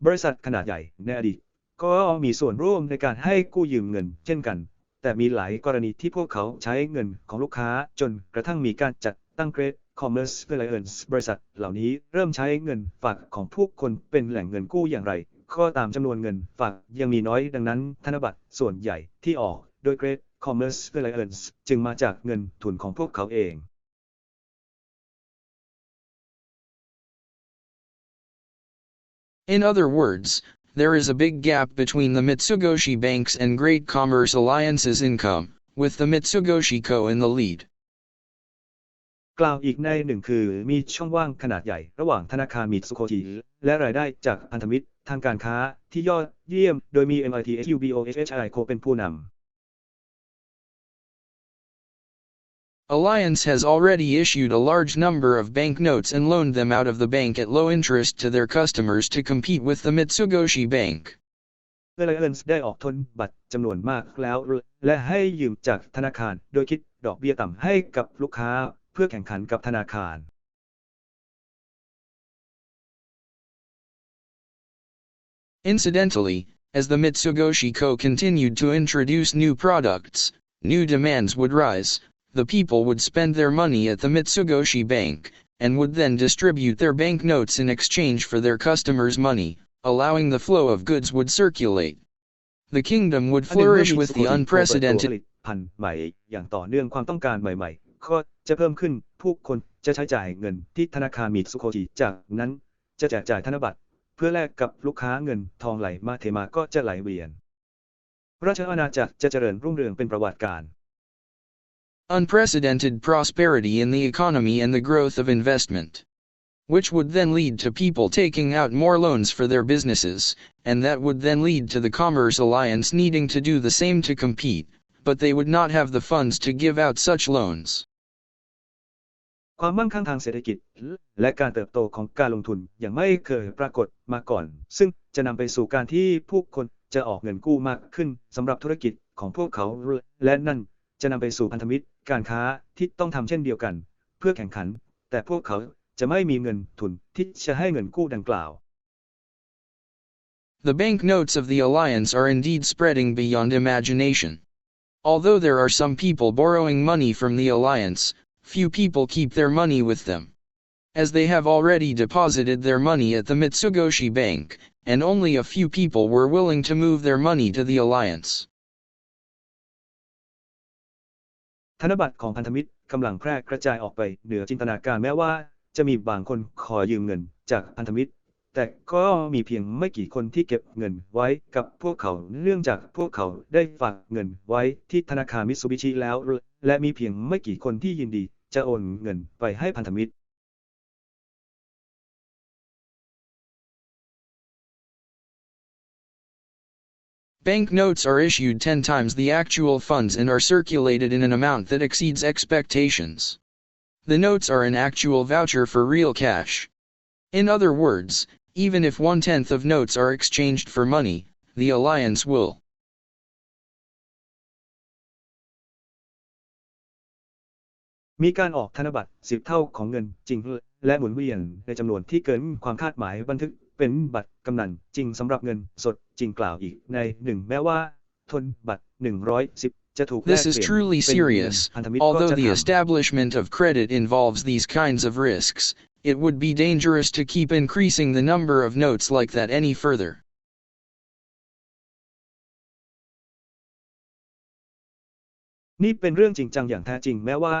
บริษัทขนาดใหญ่ในอดีตก็มีส่วนร่วมในการให้กู้ยืมเงินเช่นกันแต่มีหลายกรณีที่พวกเขาใช้เงินของลูกค้าจนกระทั่งมีการจัดตั้ง Great Commerce Alliance บริษัทเหล่านี้เริ่มใช้เงินฝากของผู้คนเป็นแหล่งเงินกู้อย่างไรก็ตามจำนวนเงินฝากยังมีน้อยดังนั้นธนบัตรส่วนใหญ่ที่ออกโดย Great Commerce Alliance จึงมาจากเงินทุนของพวกเขาเอง In other words, there is a big gap between the Mitsugoshi Bank's and Great Commerce Alliance's income, with the Mitsugoshi Co. in the lead. กล่าวอีกในหนึ่งคือมีช่องว่างขนาดใหญ่ระหว่างธนาคารมิตซูโกชิและรายได้จากพันธมิตรทางการค้าที่ยอดเยี่ยมโดยมี MITSUBOHI Co. เป็นผู้นำ Alliance has already issued a large number of banknotes and loaned them out of the bank at low interest to their customers to compete with the Mitsugoshi Bank. Alliance ได้ออกธนบัตรจำนวนมากแล้วและให้ยืมจากธนาคารโดยคิดดอกเบี้ยต่ำให้กับลูกค้าเพื่อแข่งขันกับธนาคาร Incidentally, as the Mitsugoshi Co. continued to introduce new products, new demands would rise. The people would spend their money at the Mitsugoshi Bank, and would then distribute their banknotes in exchange for their customers' money, allowing the flow of goods would circulate. The kingdom would flourish with the unprecedented พันธุ์ใหม่อย่างต่อเนื่องความต้องการใหม่ๆก็จะเพิ่มขึ้นผู้คนจะใช้จ่ายเงินที่ธนาคารมิตซูโกชิจากนั้นจะแจกจ่ายธนบัตรเพื่อแลกกับลูกค้าเงินทองไหลมาเทมาก็จะไหลเวียนราชอาณาจักรจะเจริญรุ่งเรืองเป็นประวัติการUnprecedented prosperity in the economy and the growth of investment, which would then lead to people taking out more loans for their businesses, and that would then lead to the Commerce Alliance needing to do the same to compete, but they would not have the funds to give out such loans. ความมั่งคั่งทางเศรษฐกิจและการเติบโตของการลงทุนอย่างไม่เคยปรากฏมาก่อนซึ่งจะนำไปสู่การที่ผู้คนจะออกเงินกู้มากขึ้นสำหรับธุรกิจของพวกเขาและนั่นจะนำไปสู่พันธมิตรการค้าที่ต้องทำเช่นเดียวกันเพื่อแข่งขันแต่พวกเขาจะไม่มีเงินทุนที่จะให้เงินกู้ดังกล่าว The banknotes of the alliance are indeed spreading beyond imagination. Although there are some people borrowing money from the alliance, few people keep their money with them, as they have already deposited their money at the Mitsugoshi Bank, and only a few people were willing to move their money to the alliance. ธนบัตรของพันธมิตรกำลังแพร่กระจายออกไปเหนือจินตนาการแม้ว่าจะมีบางคนขอยืมเงินจากพันธมิตรแต่ก็มีเพียงไม่กี่คนที่เก็บเงินไว้กับพวกเขาเนื่องจากพวกเขาได้ฝากเงินไว้ที่ธนาคารมิตซูบิชิแล้วและมีเพียงไม่กี่คนที่ยินดีจะโอนเงินไปให้พันธมิตร Banknotes are issued 10 times the actual funds and are circulated in an amount that exceeds expectations. The notes are an actual voucher for real cash. In other words, even if 1/10 of notes are exchanged for money, the alliance will. มีการออกธนบัตร10 เท่าของเงินจริงและหมุนเวียนในจำนวนที่เกินความคาดหมายบันทึกเป็นบัตรกำนันจริงสำหรับเงินสดจริงกล่าวอีกใน1แม้ว่าธนบัตร110จะถูกแลก This เป is ลี่ยน truly เป็นเงิน serious. พันธมิตรก็ Although จะ the ทำ establishment of credit involves these kinds of risks, it would be dangerous to keep increasing the number of notes like that any further. นี่เป็นเรื่องจริงจังอย่างแท้จริงแม้ว่า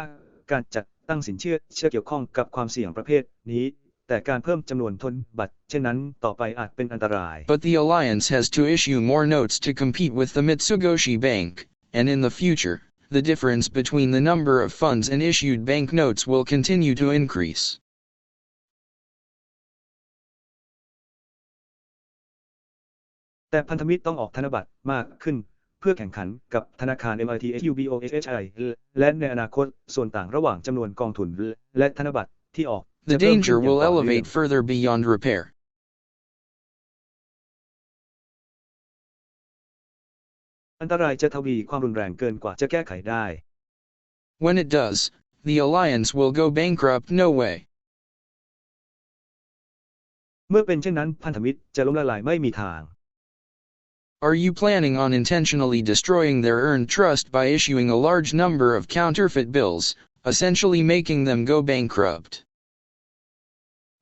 การจัดตั้งสินเชื่อเกี่ยวข้องกับความเสี่ยงประเภทนี้แต่การเพิ่มจำนวนธนบัตรเช่นนั้นต่อไปอาจเป็นอันตราย But the alliance has to issue more notes to compete with the Mitsugoshi Bank, and in the future, the difference between the number of funds and issued banknotes will continue to increase. แต่พันธมิตรต้องออกธนบัตรมากขึ้นเพื่อแข่งขันกับธนาคาร MITSUBOSHI และในอนาคตส่วนต่างระหว่างจำนวนกองทุนและธนบัตรที่ออก The danger will elevate further beyond repair. อันตรายจะทวีความรุนแรงเกินกว่าจะแก้ไขได้ When it does, the alliance will go bankrupt no way. เมื่อเป็นเช่นนั้นพันธมิตรจะล้มละลายไม่มีทาง Are you planning on intentionally destroying their earned trust by issuing a large number of counterfeit bills, essentially making them go bankrupt?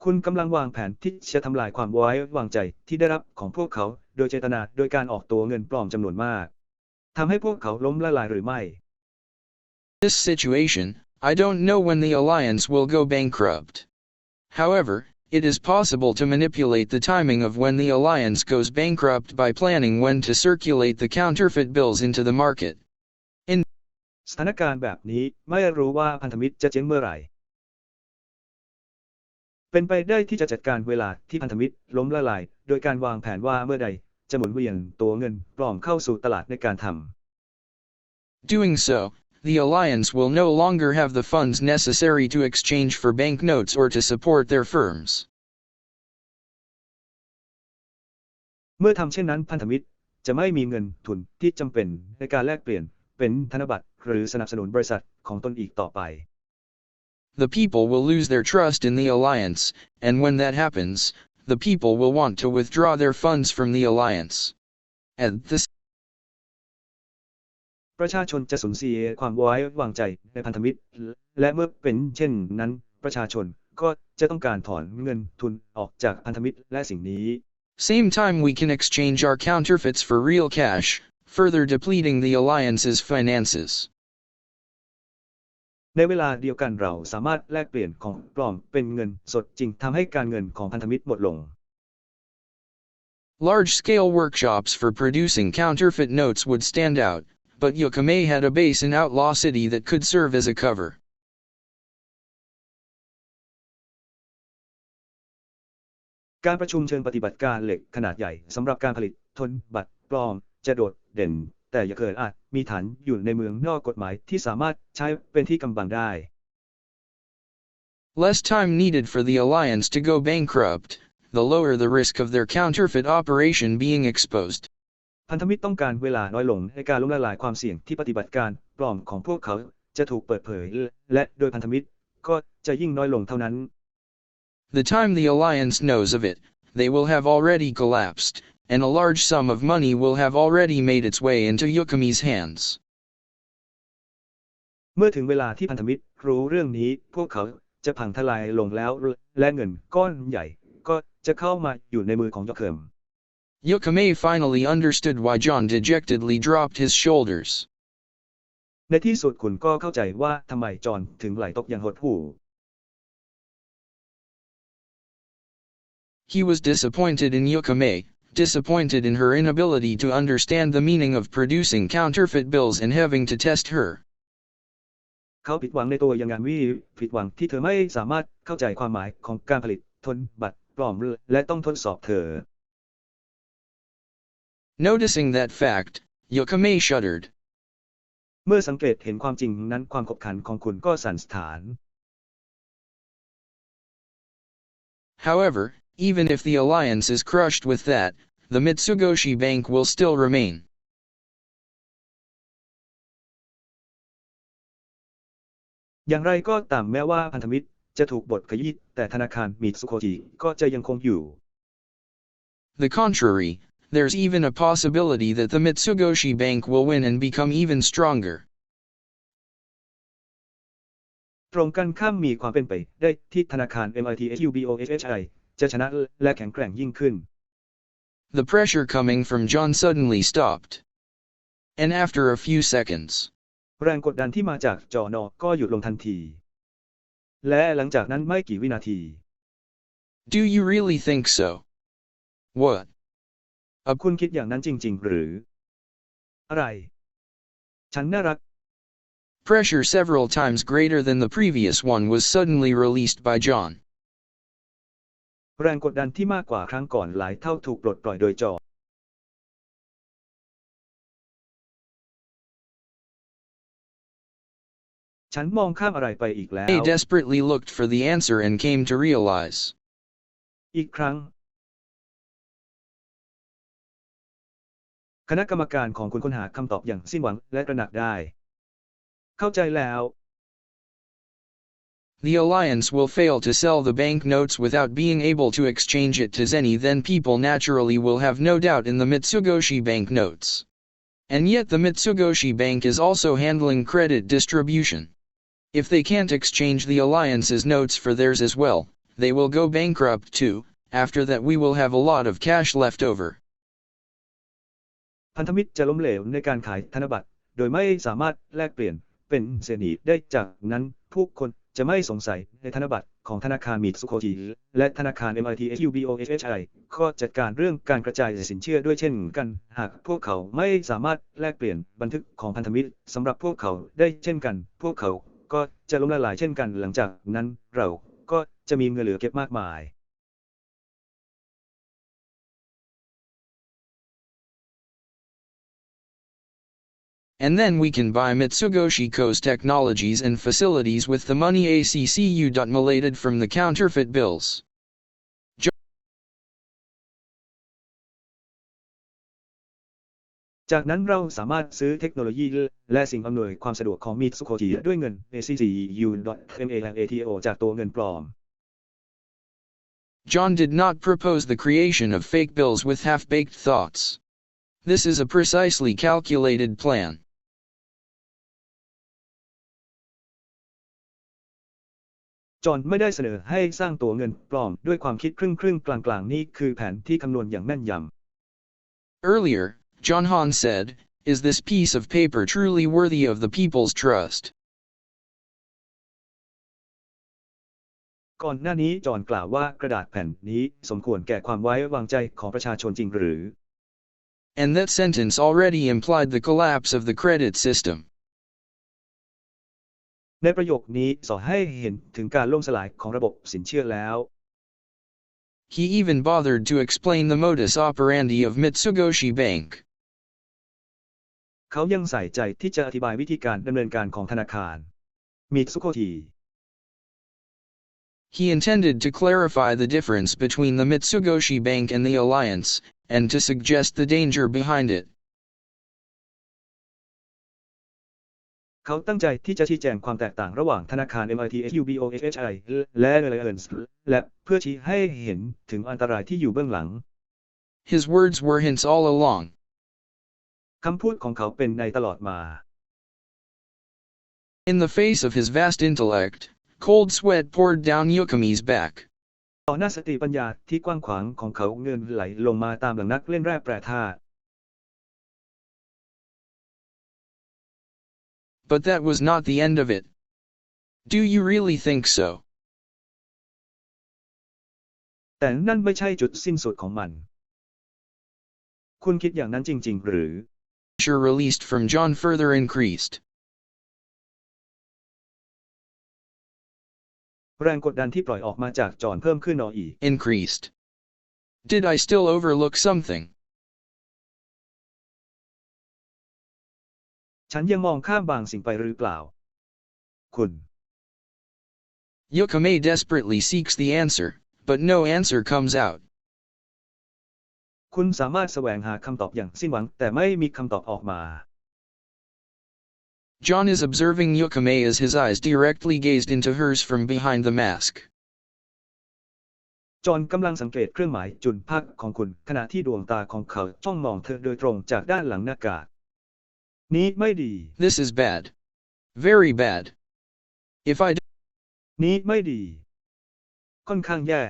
คุณกำลังวางแผนที่จะทำลายความไว้วางใจที่ได้รับของพวกเขาโดยเจตนาโดยการออกตัวเงินปลอมจำนวนมากทำให้พวกเขาล้มละลายหรือไม่ This situation, I don't know when the alliance will go bankrupt. However, it is possible to manipulate the timing of when the alliance goes bankrupt by planning when to circulate the counterfeit bills into the market. สถานการณ์แบบนี้ไม่รู้ว่าพันธมิตรจะเจ๊งเมื่อไหร่เป็นไปได้ที่จะจัดการเวลาที่พันธมิตรล้มละลายโดยการวางแผนว่าเมื่อใดจะหมุนเวียนตัวเงินปลอมเข้าสู่ตลาดในการทำ Doing so, the alliance will no longer have the funds necessary to exchange for banknotes or to support their firms. เมื่อทำเช่นนั้นพันธมิตรจะไม่มีเงินทุนที่จำเป็นในการแลกเปลี่ยนเป็นธนบัตรหรือสนับสนุนบริษัทของตนอีกต่อไป The people will lose their trust in the alliance, and when that happens, the people will want to withdraw their funds from the alliance. At this ประชาชนจะสูญเสียความไว้วางใจในพันธมิตรและเมื่อเป็นเช่นนั้นประชาชนก็จะต้องการถอนเงินทุนออกจากพันธมิตรและสิ่งนี้ Same time we can exchange our counterfeits for real cash, further depleting the alliance's finances. ในเวลาเดียวกันเราสามารถแลกเปลี่ยนของปลอมเป็นเงินสดจริงทำให้การเงินของพันธมิตรหมดลง Large-scale workshops for producing counterfeit notes would stand out, but Yokame had a base in Outlaw City that could serve as a cover. การประชุมเชิงปฏิบัติการเหล็กขนาดใหญ่สำหรับการผลิตธนบัตรปลอมจะโดดเด่นแต่อย่าเกิดอาจมีฐานอยู่ในเมืองนอกกฎหมายที่สามารถใช้เป็นที่กำบังได้ Less time needed for the alliance to go bankrupt, the lower the risk of their counterfeit operation being exposed. พันธมิตรต้องการเวลาน้อยลงในการล้มละลายความเสี่ยงที่ปฏิบัติการปลอมของพวกเขาจะถูกเปิดเผยและโดยพันธมิตรก็จะยิ่งน้อยลงเท่านั้น The time the alliance knows of it, they will have already collapsed, and a large sum of money will have already made its way into Yukumi's hands. เมื่อถึงเวลาที่พันธมิตรรู้เรื่องนี้พวกเขาจะพังทลายลงแล้วและเงินก้อนใหญ่ก็จะเข้ามาอยู่ในมือของยกเคิม Yukame finally understood why John dejectedly dropped his shoulders. ในที่สุดคุณก็เข้าใจว่าทำไมจอห์นถึงไหลตกอย่างหดหู่ He was disappointed in Yukame, disappointed in her inability to understand the meaning of producing counterfeit bills and having to test her. เขาผิดหวังในตัวอย่างวีผิดหวังที่เธอไม่สามารถเข้าใจความหมายของการผลิตธนบัตรปลอมและต้องทดสอบเธอ Noticing that fact, Yukame shuddered. เมื่อสังเกตเห็นความจริงนั้นความขบขันของคุณก็สั่นสะท้าน However, even if the alliance is crushed with that, the Mitsugoshi Bank will still remain. อย่างไรก็ตามแม้ว่าพันธมิตรจะถูกบดขยี้แต่ธนาคารมิตซุโคจิก็จะยังคงอยู่ The contrary, there's even a possibility that the Mitsugoshi Bank will win and become even stronger. ตรงกันข้ามมีความเป็นไปได้ที่ธนาคาร MITSUBOHI จะชนะและแข็งแกร่งยิ่งขึ้น The pressure coming from John suddenly stopped. And after a few seconds, แรงกดดันที่มาจากจอนอก็หยุดลงทันทีและหลังจากนั้นไม่กี่วินาที Do you really think so? What? คุณคิดอย่างนั้นจริงๆหรืออะไรฉันน่ารัก Pressure several times greater than the previous one was suddenly released by John. แรงกดดันที่มากกว่าครั้งก่อนหลายเท่าถูกปลดปล่อยโดยจอห์นฉันมองข้ามอะไรไปอีกแล้ว They desperately looked for the answer and came to realize. อีกครั้งคณะกรรมการของคุณค้นหาคำตอบอย่างสิ้นหวังและตระหนักได้เข้าใจแล้ว The alliance will fail to sell the bank notes without being able to exchange it to zeni, then people naturally will have no doubt in the Mitsugoshi Bank notes. And yet the Mitsugoshi Bank is also handling credit distribution. If they can't exchange the alliance's notes for theirs as well, they will go bankrupt too. After that we will have a lot of cash left over. พันธมิตรจะล้มเหลวในการขายธนบัตรโดยไม่สามารถแลกเปลี่ยนเป็นเซนิได้จากนั้นผู้คนจะไม่สงสัยในธนบัตรของธนาคารมิตซุโคจิและธนาคาร MITSUBOHI ก็จัดการเรื่องการกระจายสินเชื่อด้วยเช่นกันหากพวกเขาไม่สามารถแลกเปลี่ยนบันทึกของพันธมิตรสำหรับพวกเขาได้เช่นกันพวกเขาก็จะล้มละลายเช่นกันหลังจากนั้นเราก็จะมีเงินเหลือเก็บมากมาย And then we can buy Mitsugoshi Co.'s technologies and facilities with the money ACCU.malated from the counterfeit bills. จากนั้นเราสามารถซื้อเทคโนโลยีและสิ่งอำนวยความสะดวกของมิตซุโคจิด้วยเงิน ACCU.malato จากตัวเงินปลอม John did not propose the creation of fake bills with half-baked thoughts. This is a precisely calculated plan. จอห์นไม่ได้เสนอให้สร้างตัวเงินปลอมด้วยความคิดครึ่งๆกลางๆนี่คือแผนที่คำนวณอย่างแม่นยำ Earlier, John Han said, "Is this piece of paper truly worthy of the people's trust?" ก่อนหน้านี้จอห์นกล่าวว่ากระดาษแผ่นนี้สมควรแก่ความไว้วางใจของประชาชนจริงหรือ And that sentence already implied the collapse of the credit system. ในประโยคนี้สอให้เห็นถึงการล่มสลายของระบบสินเชื่อแล้ว He even bothered to explain the modus operandi of Mitsugoshi Bank. เขายังใส่ใจที่จะอธิบายวิธีการดำเนินการของธนาคารมิตซุโคจิ He intended to clarify the difference between the Mitsugoshi Bank and the alliance, and to suggest the danger behind it. เขาตั้งใจที่จะชี้แจงความแตกต่างระหว่างธนาคาร MITSUBOHI และ Alliance และเพื่อชี้ให้เห็นถึงอันตรายที่อยู่เบื้องหลัง His words were hints all along. คำพูดของเขาเป็นในตลอดมา In the face of his vast intellect, cold sweat poured down Yukumi's back. ต่อหน้าสติปัญญาที่กว้างขวางของเขาเงินไหลลงมาตามหลังนักเล่นแร่แปรธาตุ But that was not the end of it. Do you really think so? แต่นั่นไม่ใช่จุดสิ้นสุดของมัน คุณคิดอย่างนั้นจริงๆหรือ Pressure released from John further increased. แรงกดดันที่ปล่อยออกมาจากจอห์นเพิ่มขึ้นอีก Increased. Did I still overlook something? ฉันยังมองข้ามบางสิ่งไปหรือเปล่า คุณ Yukume desperately seeks the answer, but no answer comes out. คุณสามารถแสวงหาคำตอบอย่างสิ้นหวังแต่ไม่มีคำตอบออกมา John is observing Yukume as his eyes directly gazed into hers from behind the mask. จอห์นกำลังสังเกตเครื่องหมายจุดพักของคุณขณะที่ดวงตาของเขาจ้องมองเธอโดยตรงจากด้านหลังหน้ากากนี้ไม่ดี This is bad. Very bad. If I นี้ไม่ดี ค่อนข้างแย่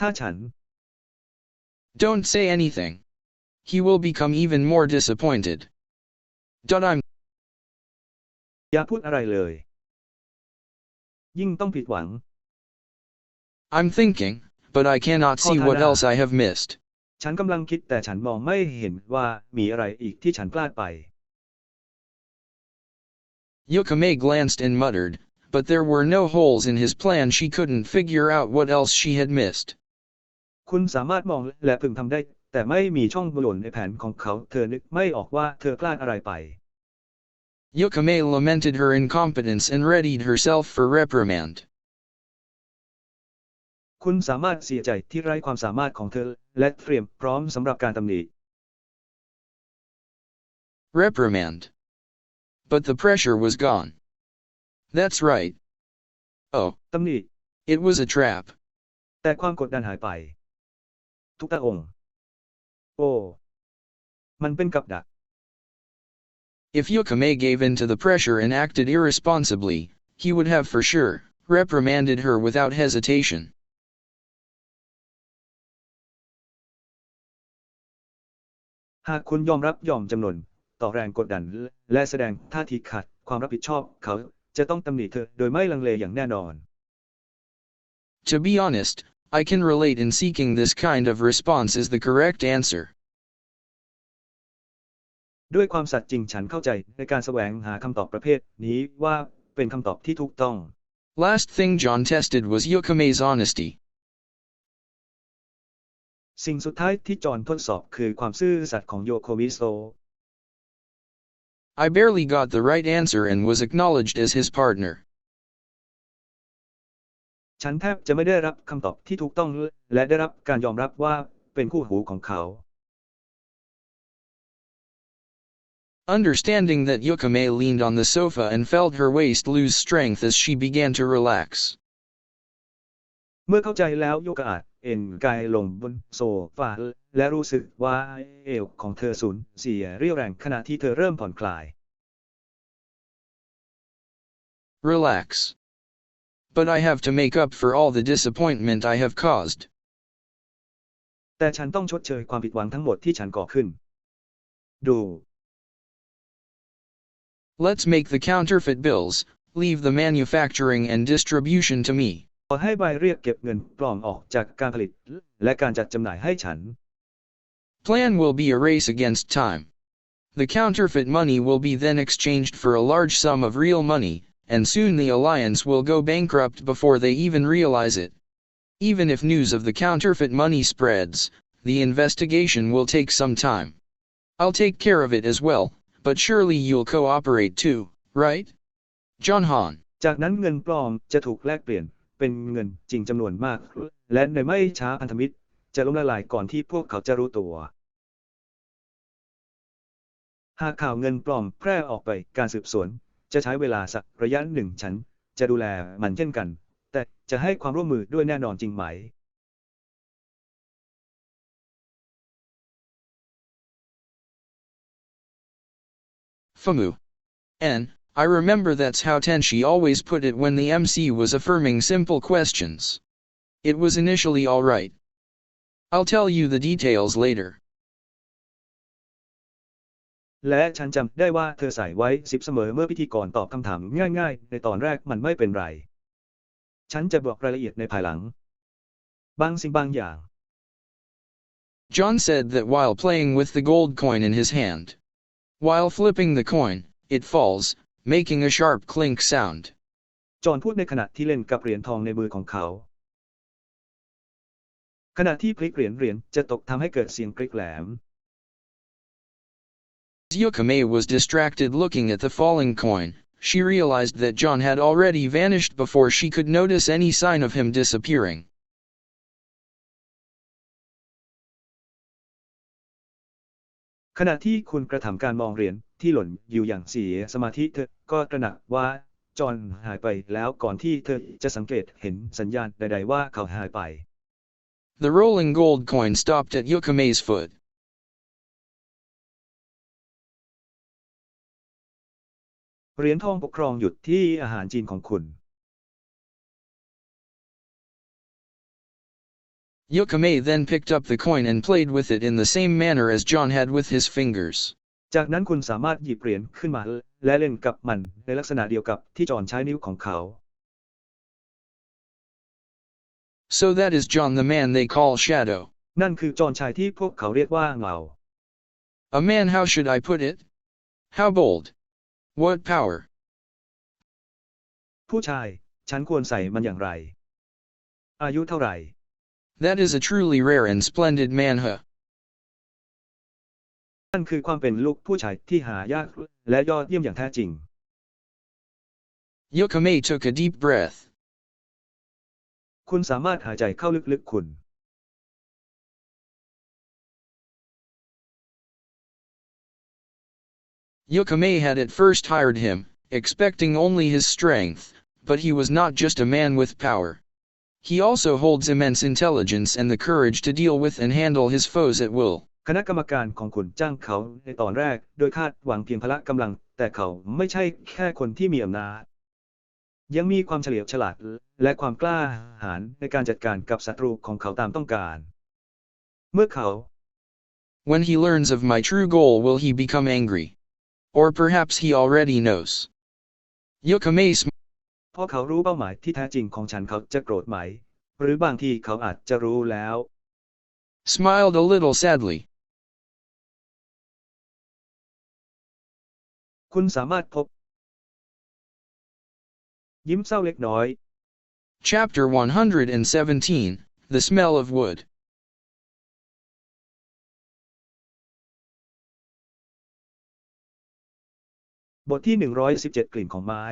ถ้าฉัน don't say anything, he will become even more disappointed. I'm อย่าพูดอะไรเลย ยิ่งต้องผิดหวัง I'm thinking, but I cannot see what else I have missed. ฉันกำลังคิดแต่ฉันมองไม่เห็นว่ามีอะไรอีกที่ฉันพลาดไป Yukume glanced and muttered, but there were no holes in his plan. She couldn't figure out what else she had missed. คุณสามารถมองและพึงทำได้แต่ไม่มีช่องโหว่ในแผนของเขาเธอนึกไม่ออกว่าเธอพลาดอะไรไป Yukume lamented her incompetence and readied herself for reprimand. คุณสามารถเสียใจที่ไร้ความสามารถของเธอและเตรียมพร้อมสำหรับการตำหนิ Reprimand. But the pressure was gone. That's right. Oh, ตำหนิ it was a trap. แต่ความกดดันหายไป ทุกตาองค์ โอ้ มันเป็นกับดัก If Yukume gave in to the pressure and acted irresponsibly, he would have for sure reprimanded her without hesitation. หากคุณยอมรับยอมจำนนต่อแรงกดดันและแสดงท่าทีขาดความรับผิดชอบเขาจะต้องตำหนิเธอโดยไม่ลังเลอย่างแน่นอน To be honest, I can relate in seeking this kind of response is the correct answer. ด้วยความสัตย์จริงฉันเข้าใจในการแสวงหาคำตอบประเภทนี้ว่าเป็นคำตอบที่ถูกต้อง Last thing John tested was Yukume's honesty. สิ่งสุดท้ายที่จอห์นทดสอบคือความซื่อสัตย์ของโยโคมิโซ I barely got the right answer and was acknowledged as his partner. ฉันแทบจะไม่ได้รับคำตอบที่ถูกต้องและได้รับการยอมรับว่าเป็นคู่หูของเขา Understanding that Yukume leaned on the sofa and felt her waist lose strength as she began to relax. เมื่อเข้าใจแล้วโยกอาจเอ็นกายลงบนโซฟาและรู้สึกว่าเอวของเธอสูญเสียเรี่ยวแรงขณะที่เธอเริ่มผ่อนคลาย Relax. But I have to make up for all the disappointment I have caused. แต่ฉันต้องชดเชยความผิดหวังทั้งหมดที่ฉันก่อขึ้น ดู Let's make the counterfeit bills, leave the manufacturing and distribution to me. ขอให้ใบเรียกเก็บเงินปลอมออกจากการผลิตและการจัดจำหน่ายให้ฉัน Plan will be a race against time. The counterfeit money will be then exchanged for a large sum of real money, and soon the alliance will go bankrupt before they even realize it. Even if news of the counterfeit money spreads, the investigation will take some time. I'll take care of it as well, but surely you'll cooperate too, right? John Han. จากนั้นเงินปลอมจะถูกแลกเปลี่ยน เป็นเงินจริงจำนวนมากและในไม่ช้าพันธมิตรจะล้มละลายก่อนที่พวกเขาจะรู้ตัวหากข่าวเงินปลอมแพร่ออกไปการสืบสวนจะใช้เวลาสักระยะหนึ่งฉันจะดูแลมันเช่นกันแต่จะให้ความร่วมมือด้วยแน่นอนจริงไหม FAMU. I remember that's how Tenshi always put it when the MC was affirming simple questions. It was initially alright. I'll tell you the details later. และฉันจำได้ว่าเธอใส่ไว้10เสมอเมื่อพิธีกรตอบคำถามง่ายๆในตอนแรกมันไม่เป็นไรฉันจะบอกรายละเอียดในภายหลังบางสิ่งบางอย่าง John said that while playing with the gold coin in his hand. While flipping the coin, it falls, making a sharp clink sound. จอห์นพูดในขณะที่เล่นกับเหรียญทองในมือของเขาขณะที่พลิกเหรียญจะตกทำให้เกิดเสียงกริกแหลม As Yukame was distracted looking at the falling coin, she realized that John had already vanished before she could notice any sign of him disappearing. ขณะที่คุณกระทำการมองเหรียญที่หล่นอยู่อย่างเสียสมาธิเธอก็ตระหนักว่าจอห์นหายไปแล้วก่อนที่เธอจะสังเกตเห็นสัญญาณใดๆว่าเขาหายไป The rolling gold coin stopped at Yukame's foot. เหรียญทองปกครองหยุดที่อาหารจีนของคุณ Yukame then picked up the coin and played with it in the same manner as John had with his fingers. จากนั้นคุณสามารถหยิบเหรียญขึ้นมาและเล่นกับมันในลักษณะเดียวกับที่จอห์นใช้นิ้วของเขา So that is John the man they call Shadow. นั่นคือจอห์นชายที่พวกเขาเรียกว่าเงา A man, how should I put it? How bold? What power? ผู้ชายฉันควรใส่มันอย่างไรอายุเท่าไหร่ That is a truly rare and splendid manhood. นั่นคือความเป็นลูกผู้ชายที่หายากและยอดเยี่ยมอย่างแท้จริง Yukame took a deep breath. คุณสามารถหายใจเข้าลึกๆคุณ Yukame had at first hired him, expecting only his strength, but he was not just a man with power. He also holds immense intelligence and the courage to deal with and handle his foes at will. คณะกรรมการของคุณจ้างเขาในตอนแรกโดยคาดหวังเพียงพละกำลังแต่เขาไม่ใช่แค่คนที่มีอำนาจยังมีความเฉลียวฉลาดและความกล้าหาญในการจัดการกับศัตรูของเขาตามต้องการเมื่อเขา When he learns of my true goal, will he become angry? Or perhaps he already knows. Yukame พอเขารู้เป้าหมายที่แท้จริงของฉันเขาจะโกรธไหมหรือบางทีเขาอาจจะรู้แล้ว smiled a little sadly. คุณสามารถพบยิ้มเศร้าเล็กน้อย Chapter 117, The Smell of Wood. บทที่117กลิ่นของไม้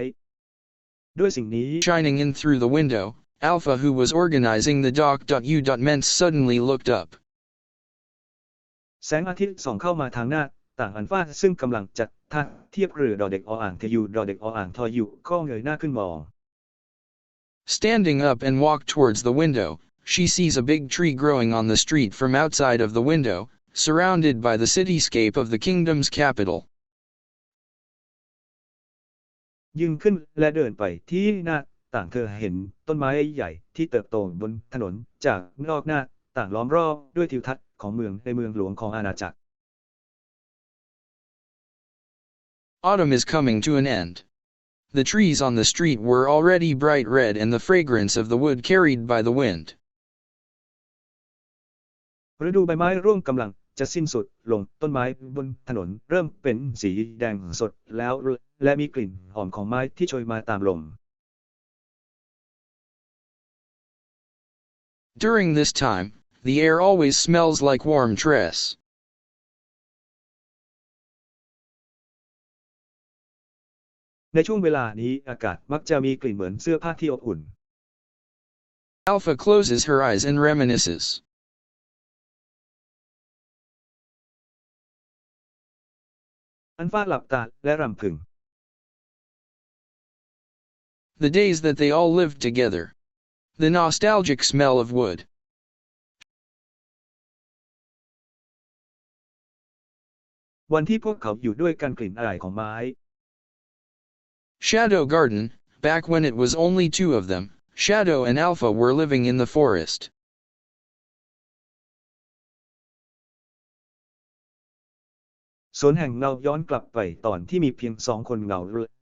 ด้วยสิ่งนี้ Shining in through the window, Alpha, who was organizing the doc.u.ments, suddenly looked up. แสงอาทิตย์ส่องเข้ามาทางหน้าต่างอันฟ้าซึ่งกำลังจัดท่าเทียบเรือดอเด็กออ่างเทยูดอเด็กออ่างทออยู่ก็เงยหน้าขึ้นมอง Standing up and walked towards the window, she sees a big tree growing on the street from outside of the window, surrounded by the cityscape of the kingdom's capital. ยืนขึ้นและเดินไปที่หน้าต่างเธอเห็นต้นไม้ใหญ่ที่เติบโตบนถนนจากนอกหน้าต่างล้อมรอบด้วยทิวทัศน์ของเมืองในเมืองหลวงของอาณาจักร Autumn is coming to an end. The trees on the street were already bright red and the fragrance of the wood carried by the wind. ฤดูใบไม้ร่วงกำลังจะสิ้นสุดลงต้นไม้บนถนนเริ่มเป็นสีแดงสดแล้วและมีกลิ่นหอมของไม้ที่โชยมาตามลม During this time, the air always smells like warm dress. ในช่วงเวลานี้อากาศมักจะมีกลิ่นเหมือนเสื้อผ้าที่อบอุ่น Alpha closes her eyes and reminisces. อัลฟาหลับตาและรำพึง The days that they all lived together. The nostalgic smell of wood. วันที่พวกเขาอยู่ด้วยกันกลิ่นอายของไม้ Shadow Garden, back when it was only two of them, Shadow and Alpha were living in the forest. สวนแห่งเงาย้อนกลับไปตอนที่มีเพียง2 คนเงา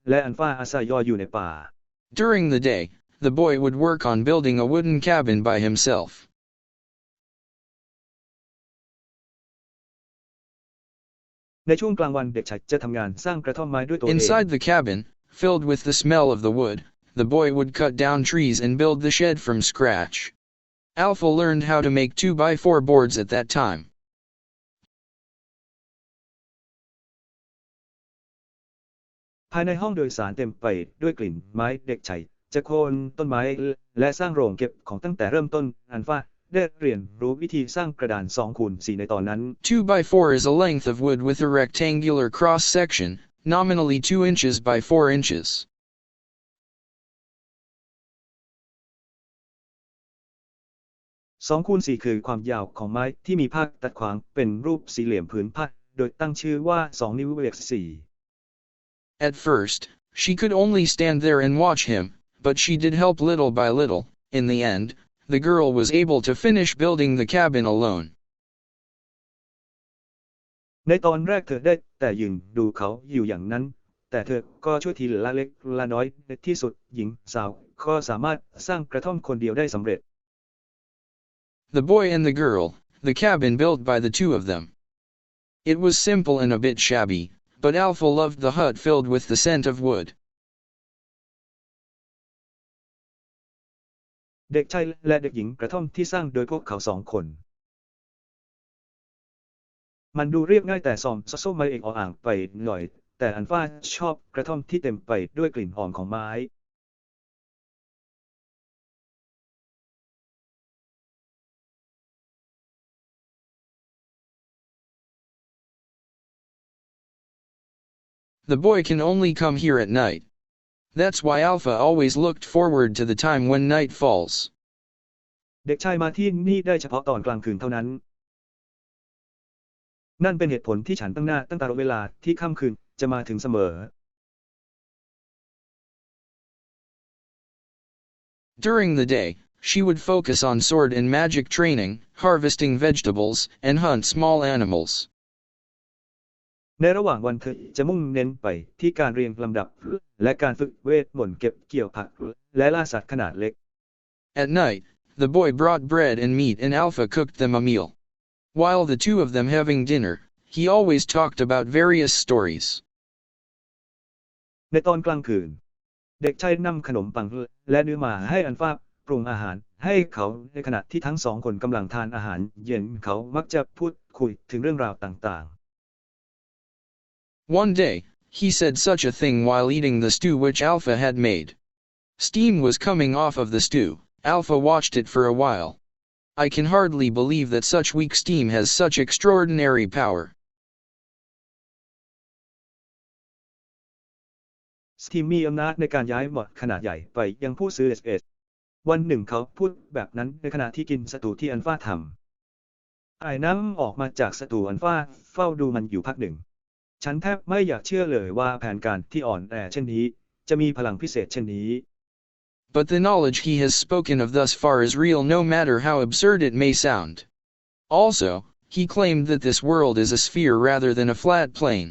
และอัลฟาอาศัยอยู่ในป่า During the day, the boy would work on building a wooden cabin by himself. ในช่วงกลางวันเด็กชายจะทำงานสร้างกระท่อมไม้ด้วยตัวเอง Inside the cabin, filled with the smell of the wood, the boy would cut down trees and build the shed from scratch. Alpha learned how to make 2x4 boards at that time. ภายในห้องโดยสารเต็มไปด้วยกลิ่นไม้เด็กชายจะโค่นต้นไม้และสร้างโรงเก็บของตั้งแต่เริ่มต้นอัลฟาได้เรียนรู้วิธีสร้างกระดาน 2x4 ในตอนนั้น 2x4 is a length of wood with a rectangular cross-section, nominally 2 inches by 4 inches. 2x4 คือความยาวของไม้ที่มีภาคตัดขวางเป็นรูปสี่เหลี่ยมผืนผ้าโดยตั้งชื่อว่า2 นิ้วเลข 4 At first, she could only stand there and watch him, but she did help little by little. In the end, the girl was able to finish building the cabin alone. ในตอนแรกเธอได้แต่ยืนดูเขาอยู่อย่างนั้นแต่เธอก็ช่วยทีละเล็กละน้อยในที่สุดหญิงสาวก็สามารถสร้างกระท่อมคนเดียวได้สำเร็จ The boy and the girl, the cabin built by the two of them. It was simple and a bit shabby, but Alpha loved the hut filled with the scent of wood. เด็กชายและเด็กหญิงกระท่อมที่สร้างโดยพวกเขา2 คนมันดูเรียบง่ายแต่ซอมซะไม่เอกอ่างไปหน่อยแต่อัลฟาชอบกระท่อมที่เต็มไปด้วยกลิ่นหอมของไม้ The boy can only come here at night. That's why Alpha always looked forward to the time when night falls. เด็กชายมาที่นี่ได้เฉพาะตอนกลางคืนเท่านั้นนั่นเป็นเหตุผลที่ฉันตั้งตารอเวลาที่ค่ำคืนจะมาถึงเสมอ During the day, she would focus on sword and magic training, harvesting vegetables, and hunt small animals. ในระหว่างวันเธอจะมุ่งเน้นไปที่การเรียงลำดับและการฝึกเวทมนต์เก็บเกี่ยวผักและล่าสัตว์ขนาดเล็ก At night, the boy brought bread and meat and Alpha cooked them a meal. While the two of them having dinner, he always talked about various stories. ในตอนกลางคืนเด็กชายนำขนมปังและเนื้อมาให้อัลฟาปรุงอาหารให้เขาในขณะที่ทั้ง2 คนกำลังทานอาหารเย็นเขามักจะพูดคุยถึงเรื่องราวต่างๆ One day, he said such a thing while eating the stew which Alpha had made. Steam was coming off of the stew. Alpha watched it for a while. I can hardly believe that such weak steam has such extraordinary power. สตีมมีอำนาจในการย้ายหมอดขนาดใหญ่ไปยังผู้ซื้อ วันหนึ่งเขาพูดแบบนั้นในขณะที่กินสตูที่อัลฟาทำไอ้น้ำออกมาจากสตูอัลฟาเฝ้าดูมันอยู่พักหนึ่งฉันแทบไม่อยากเชื่อเลยว่าแผนการที่อ่อนแอเช่นนี้จะมีพลังพิเศษเช่นนี้ But the knowledge he has spoken of thus far is real no matter how absurd it may sound. Also, he claimed that this world is a sphere rather than a flat plane.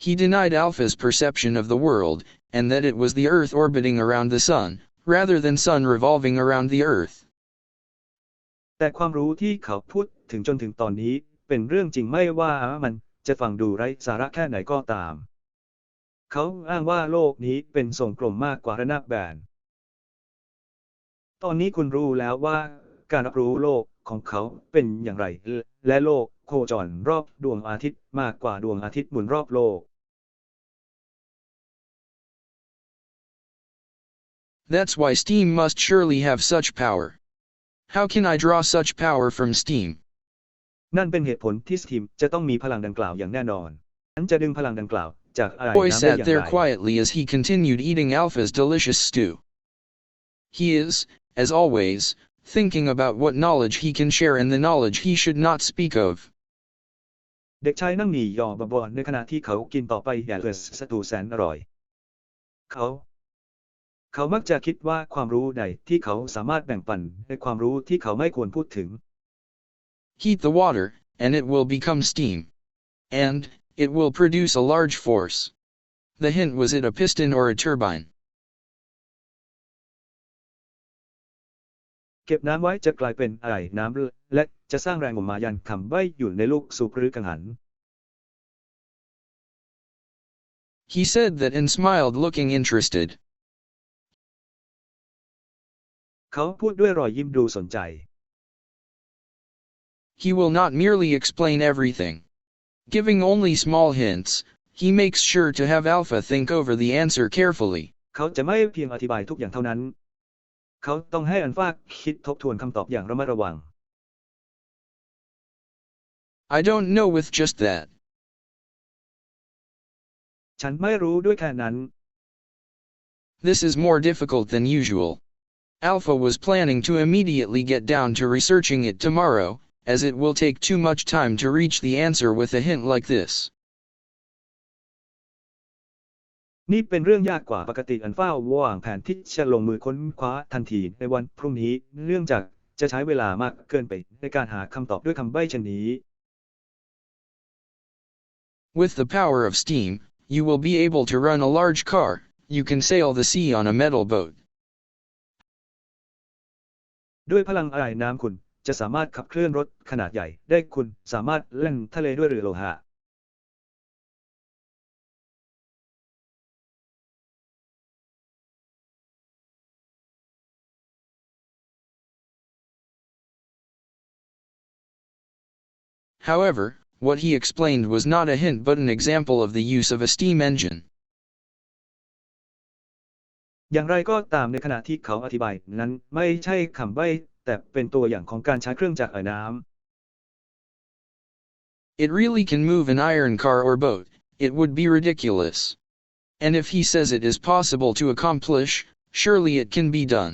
He denied Alpha's perception of the world, and that it was the Earth orbiting around the Sun, rather than Sun revolving around the Earth. แต่ความรู้ที่เขาพูดถึงจนถึงตอนนี้เป็นเรื่องจริงไม่ว่ามันจะฟังดูไร้สาระแค่ไหนก็ตามเขาอ้างว่าโลกนี้เป็นทรงกลมมากกว่าระนาบแบนตอนนี้คุณรู้แล้วว่าการรับรู้โลกของเขาเป็นอย่างไรและโลกโคจรรอบดวงอาทิตย์มากกว่าดวงอาทิตย์หมุนรอบโลก That's why steam must surely have such power. How can I draw such power from steam? นั่นเป็นเหตุผลที่สตีมจะต้องมีพลังดังกล่าวอย่างแน่นอนฉันจะดึงพลังดังกล่าวจากอะไร The boy น้ำได้อ sat ย่าง there ไร quietly as he continued eating Alpha's delicious stew. He is, as always, thinking about what knowledge he can share and the knowledge he should not speak of. เด็กชายนั่งหนียอบบ่นในขณะที่เขากินต่อไปอย่างสตูแสนอร่อยเขามักจะคิดว่าความรู้ใดที่เขาสามารถแบ่งปันในความรู้ที่เขาไม่ควรพูดถึง Heat the water, and it will become steam. And, it will produce a large force. The hint was it a piston or a turbine? เก็บน้ำไว้จะกลายเป็นอะไรน้ำและจะสร้างแรงออกมายันคำใบ้อยู่ในลูกสูบหรือกังหัน He said that and smiled looking interested. เขาพูดด้วยรอยยิ้มดูสนใจ He will not merely explain everything. Giving only small hints, he makes sure to have Alpha think over the answer carefully. เขาจะไม่เพียงอธิบายทุกอย่างเท่านั้น เขาต้องให้อัลฟาคิดทบทวนคำตอบอย่างระมัดระวัง I don't know with just that. ฉันไม่รู้ด้วยแค่นั้น This is more difficult than usual. Alpha was planning to immediately get down to researching it tomorrow, as it will take too much time to reach the answer with a hint like this. นี่เป็นเรื่องยากกว่าปกติอัลฟาวางแผนที่จะลงมือค้นคว้าทันทีในวันพรุ่งนี้เนื่องจากจะใช้เวลามากเกินไปในการหาคำตอบด้วยคำใบ้เช่นนี้ With the power of steam, you will be able to run a large car. You can sail the sea on a metal boat. ด้วยพลังอะไรน้ำคุณจะสามารถขับเคลื่อนรถขนาดใหญ่ได้คุณสามารถเล่นทะเลด้วยเรือโลหะ However, what he explained was not a hint but an example of the use of a steam engine. อย่างไรก็ตามในขณะที่เขาอธิบายนั้นไม่ใช่คำใบ้แต่เป็นตัวอย่างของการใช้เครื่องจักรไอน้ำ It really can move an iron car or boat. It would be ridiculous. And if he says it is possible to accomplish, surely it can be done.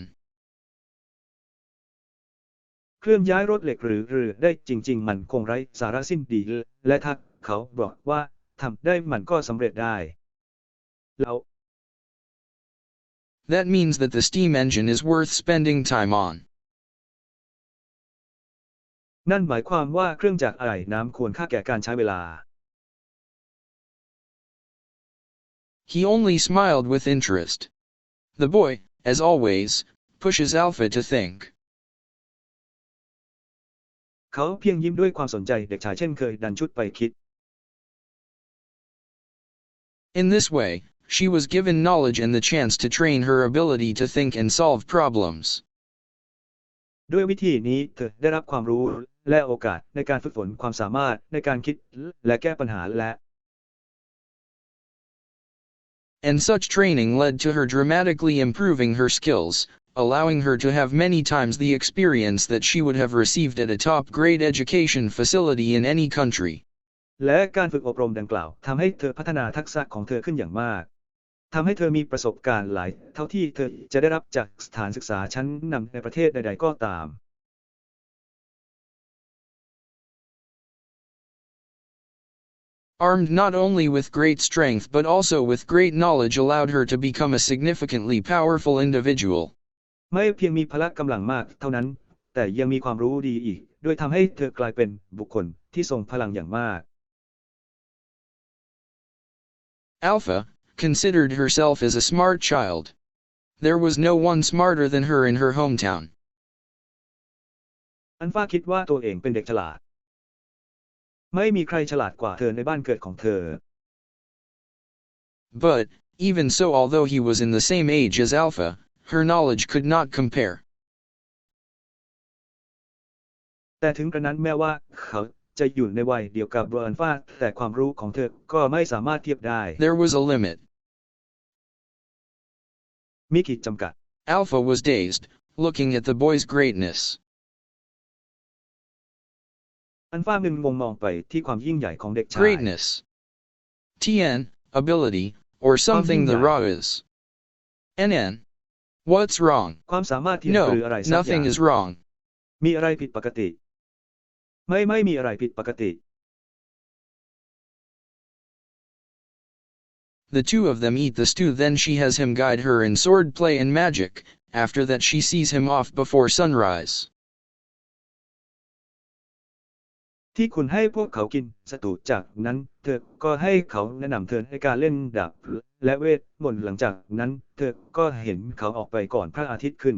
เคลื่อนย้ายรถเหล็กหรือเรือได้จริงๆมันคงไร้สาระสิ้นดีและถ้าเขาบอกว่าทำได้มันก็สำเร็จได้แล้ว That means that the steam engine is worth spending time on. นั่นหมายความว่าเครื่องจักรไอน้ำควรค่าแก่การใช้เวลา He only smiled with interest. The boy, as always, pushes Alpha to think. เขาเพียงยิ้มด้วยความสนใจเด็กชายเช่นเคยดันชุดไปคิด In this way, she was given knowledge and the chance to train her ability to think and solve problems. ด้วยวิธีนี้เธอได้รับความรู้และโอกาสในการฝึกฝนความสามารถในการคิดและแก้ปัญหาและ And such training led to her dramatically improving her skills, allowing her to have many times the experience that she would have received at a top-grade education facility in any country. และการฝึกอบรมดังกล่าวทำให้เธอพัฒนาทักษะของเธอขึ้นอย่างมากทำให้เธอมีประสบการณ์หลายเท่าที่เธอจะได้รับจากสถานศึกษาชั้นนำในประเทศใดๆก็ตาม Armed not only with great strength but also with great knowledge allowed her to become a significantly powerful individual. ไม่เพียงมีพละกำลังมากเท่านั้นแต่ยังมีความรู้ดีอีกด้วยทำให้เธอกลายเป็นบุคคลที่ทรงพลังอย่างมาก Alpha considered herself as a smart child. There was no one smarter than her in her hometown. อัลฟาคิดว่าตัวเองเป็นเด็กฉลาดไม่มีใครฉลาดกว่าเธอในบ้านเกิดของเธอ But, even so, although he was in the same age as Alpha, her knowledge could not compare. แต่ถึงกระนั้นแม้ว่าเขาจะอยู่ในวัยเดียวกับอัลฟาแต่ความรู้ของเธอก็ไม่สามารถเทียบได้ There was a limit. มีขีดจำกัด Alpha was dazed, looking at the boy's greatness. อัลฟามึนงงมองไปที่ความยิ่งใหญ่ของเด็กชาย Greatness. Tn, ability, or something the raw is. Nn. What's wrong? ความสามารถที่ห No, รืออะไรสักอย่าง nothing is wrong. มีอะไรผิดปกติ ไม่มีอะไรผิดปกติ The two of them eat the stew, then she has him guide her in sword play and magic, after that she sees him off before sunrise. ที่คุณให้พวกเขากินสตูจากนั้นเธอก็ให้เขาแนะนำเธอในการเล่นดาบและเวทมนต์หลังจากนั้นเธอก็เห็นเขาออกไปก่อนพระอาทิตย์ขึ้น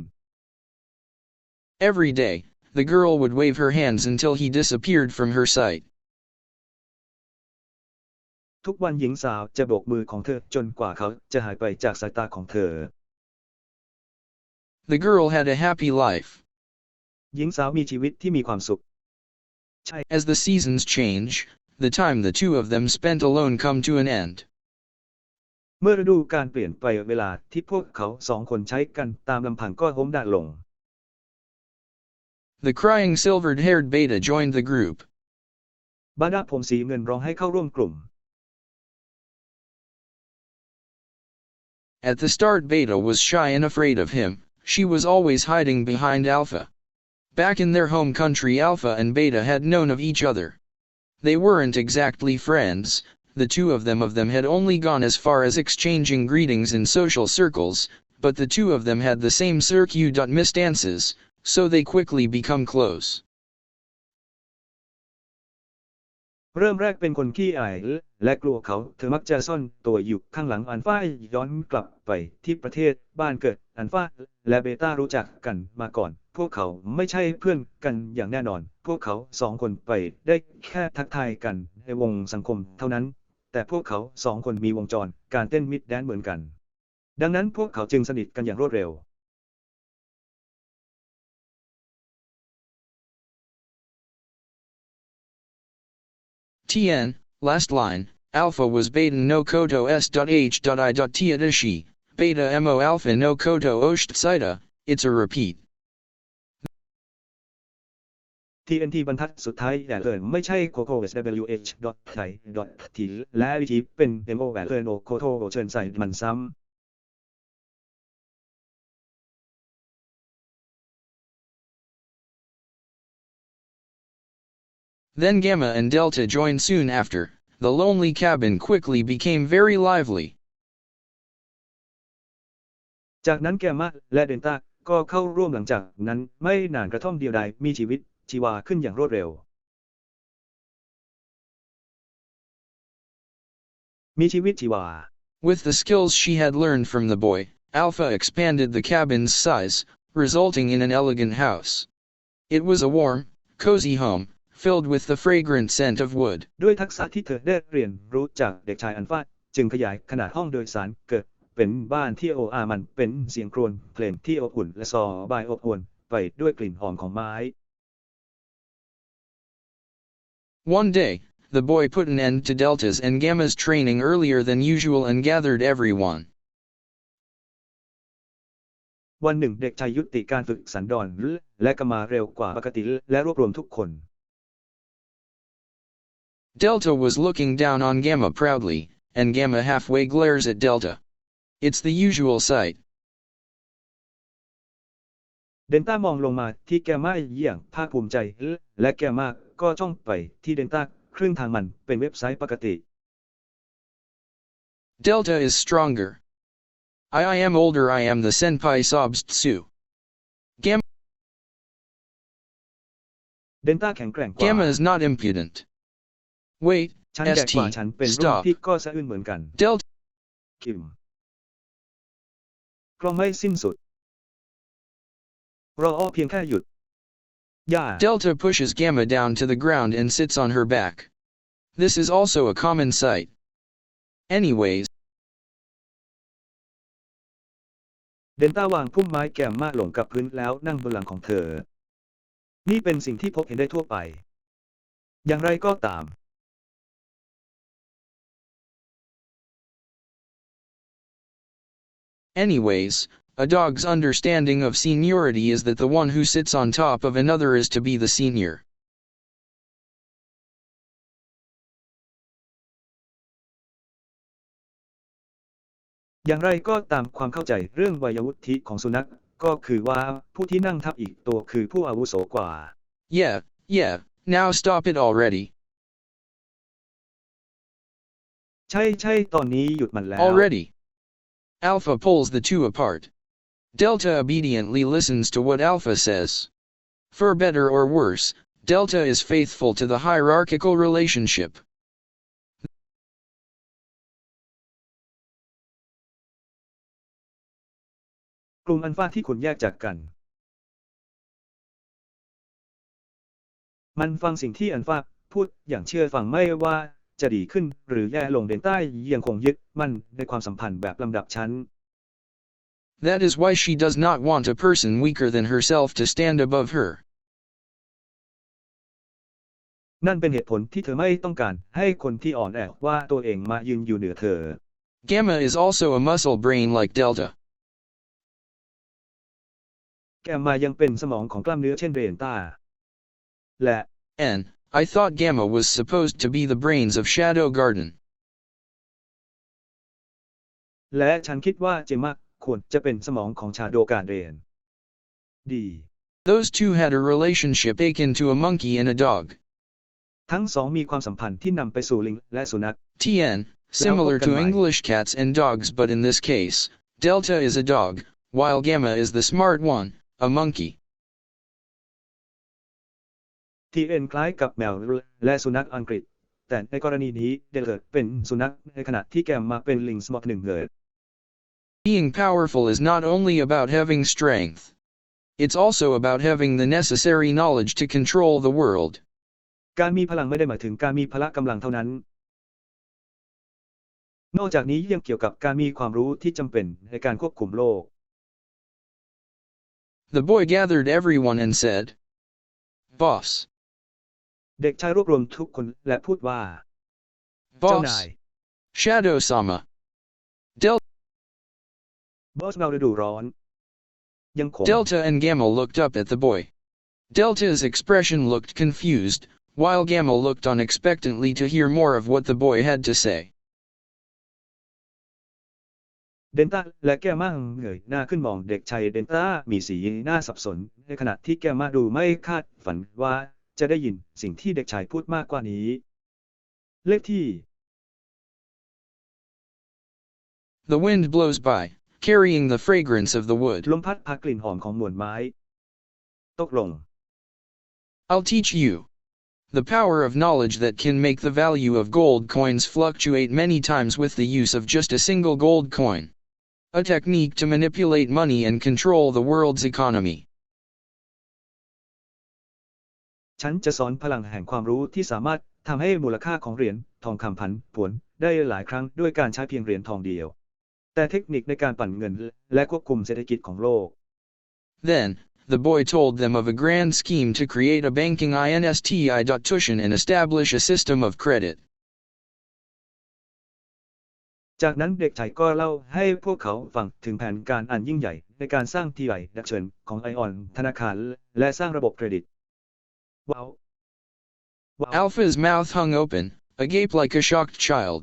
Every day, the girl would wave her hands until he disappeared from her sight. ทุกวันหญิงสาวจะโบกมือของเธอจนกว่าเขาจะหายไปจากสายตาของเธอ The girl had a happy life. หญิงสาวมีชีวิตที่มีความสุข As the seasons change, the time the two of them spent alone come to an end. เมื่อฤดูกาลเปลี่ยนไปเวลาที่พวกเขาสองคนใช้กันตามลำพังก็ล้มด่างลง The crying silvered-haired beta joined the group. บรรดาผมสีเงินร้องให้เข้าร่วมกลุ่ม At the start, Beta was shy and afraid of him. She was always hiding behind Alpha. Back in their home country, Alpha and Beta had known of each other. They weren't exactly friends. The two of them had only gone as far as exchanging greetings in social circles, but the two of them had the same circuit.misstances, so they quickly become close. เริ่มแรกเป็นคนขี้อายและกลัวเขาเธอมักจะซ่อนตัวอยู่ข้างหลังอัลฟาย้อนกลับไปที่ประเทศบ้านเกิดอัลฟาและเบต้ารู้จักกันมาก่อนพวกเขาไม่ใช่เพื่อนกันอย่างแน่นอนพวกเขาสองคนไปได้แค่ทักทายกันในวงสังคมเท่านั้นแต่พวกเขาสองคนมีวงจรการเต้นมิดแดนซ์เหมือนกันดังนั้นพวกเขาจึงสนิทกันอย่างรวดเร็วTn, last line, alpha was beta no koto s.h.i.t.adashi, beta mo alpha no koto osht sita, it's a repeat. TNT บรรทัดสุดท้ายแหวนเอิญไม่ใช่โคโค่ swh.ไท.t และวิธีเป็น mo แหวนเอิญโอโคโทเชิญใส่มันซ้ำThen Gamma and Delta joined soon after. The lonely cabin quickly became very lively. จากนั้นแกมมาและเดลต้าก็เข้าร่วมหลังจากนั้นไม่นานกระท่อมเดียวดายมีชีวิตชีวาขึ้นอย่างรวดเร็วมีชีวิตชีวา With the skills she had learned from the boy, Alpha expanded the cabin's size, resulting in an elegant house. It was a warm, cozy home, filled with the fragrant scent of wood. ด้วยทักษะที่เธอได้เรียนรู้จากเด็กชายอัลฟาจึงขยายขนาดห้องโดยสารเกิดเป็นบ้านที่มันเป็นเสียงครวญเพลงที่อบอุ่นและสบายอบอวลไปด้วยกลิ่นหอมของไม้ One day, the boy put an end to Delta's and Gamma's training earlier than usual and gathered everyone. วันหนึ่งเด็กชายยุติการฝึกสันดอนและกมาเร็วกว่าปกติและรวบรวมทุกคน Delta was looking down on Gamma proudly, and Gamma halfway glares at Delta. It's the usual sight. เดลต้ามองลงมาที่แกมมาอย่างภาคภูมิใจและแกมมาก็จ้องไปที่เดลต้าครึ่งทางมันเป็นเว็บไซต์ปกติ Delta is stronger. I am older. I am the senpai sobs Tsu. Gamma เดลต้าแข็งแกร่งกว่า Gamma is not impudent. Wait, ฉันแก่กว่าฉันเป็นรุ่น stop. พี่ก็สะอื้นเหมือนกัน Delta คิมก็ไม่สิ้นสุดรอเพียงแค่หยุดย่า Delta pushes Gamma down to the ground and sits on her back. This is also a common sight. Anyways, เดลต้าวางพุ่มไม้แกมมาลงกับพื้นแล้วนั่งบนหลังของเธอนี่เป็นสิ่งที่พบเห็นได้ทั่วไปอย่างไรก็ตามAnyways, a dog's understanding of seniority is that the one who sits on top of another is to be the senior. อย่างไรก็ตามความเข้าใจเรื่องวัยวุฒิของสุนัขก็คือว่าผู้ที่นั่งทับอีกตัวคือผู้อาวุโสกว่า Yeah, now stop it already. ใช่ตอนนี้หยุดมันแล้ว Already. Alpha pulls the two apart. Delta obediently listens to what Alpha says. For better or worse, Delta is faithful to the hierarchical relationship. กลุ่มอัลฟาที่คุณแยกจากกันมันฟังสิ่งที่อัลฟาพูดอย่างเชื่อฟังไม่ว่าจะดีขึ้นหรือแย่ลงเดลต้ายังคงยึดมั่นในความสัมพันธ์แบบลำดับชั้น That is why she does not want a person weaker than herself to stand above her. นั่นเป็นเหตุผลที่เธอไม่ต้องการให้คนที่อ่อนแอว่าตัวเองมายืนอยู่เหนือเธอ Gamma is also a muscle brain like Delta. แกมมายังเป็นสมองของกล้ามเนื้อเช่นเดลต้าและ And I thought Gamma was supposed to be the brains of Shadow Garden. และฉันคิดว่าเจมมาควรจะเป็นสมองของชาโดการเรนดี Those two had a relationship akin to a monkey and a dog. ทั้งสองมีความสัมพันธ์ที่นำไปสู่ลิงและสุนัข TN, similar to English cats and dogs, but in this case, Delta is a dog, while Gamma is the smart one, a monkey. TN คล้ายกับแมวและสุนัขอังกฤษแต่ในกรณีนี้เดลเกิดเป็นสุนัขในขณะที่แกมมาเป็นลิงสมอร์หนึ่งเกิด Being powerful is not only about having strength. It's also about having the necessary knowledge to control the world. การมีพลังไม่ได้หมายถึงการมีพละกำลังเท่านั้นนอกจากนี้ยังเกี่ยวกับการมีความรู้ที่จำเป็นในการควบคุมโลก The boy gathered everyone and said, "Boss." เด็กชายรวบรวมทุกคนและพูดว่าเจ้านาย Boss. Shadow-sama. บอสเงาฤดูร้อนยังคง Delta and Gamma looked up at the boy. Delta's expression looked confused, while Gamma looked on expectantly to hear more of what the boy had to say. เดนต้าและแกมมาเงยหน้าขึ้นมองเด็กชายเดนต้ามีสีหน้าสับสนในขณะที่แกมมาดูไม่คาดฝันว่าจะได้ยินสิ่งที่เด็กชายพูดมากกว่านี้เลขที่ The wind blows by, carrying the fragrance of the wood. ลมพัดพากลิ่นหอมของมวลไม้ตกลง I'll teach you. The power of knowledge that can make the value of gold coins fluctuate many times with the use of just a single gold coin. A technique to manipulate money and control the world's economy. ฉันจะสอนพลังแห่งความรู้ที่สามารถทำให้มูลค่าของเหรียญทองคำผันผวนได้หลายครั้งด้วยการใช้เพียงเหรียญทองเดียวแต่เทคนิคในการปั่นเงินและควบคุมเศรษฐกิจของโลก Then, the boy told them of a grand scheme to create a banking institution and establish a system of credit. จากนั้นเด็กชายก็เล่าให้พวกเขาฟังถึงแผนการอันยิ่งใหญ่ในการสร้างที่ใหญ่ดักเชิญของไอออนธนาคารและสร้างระบบเครดิตว้าว Alpha's mouth hung open, agape like a shocked child.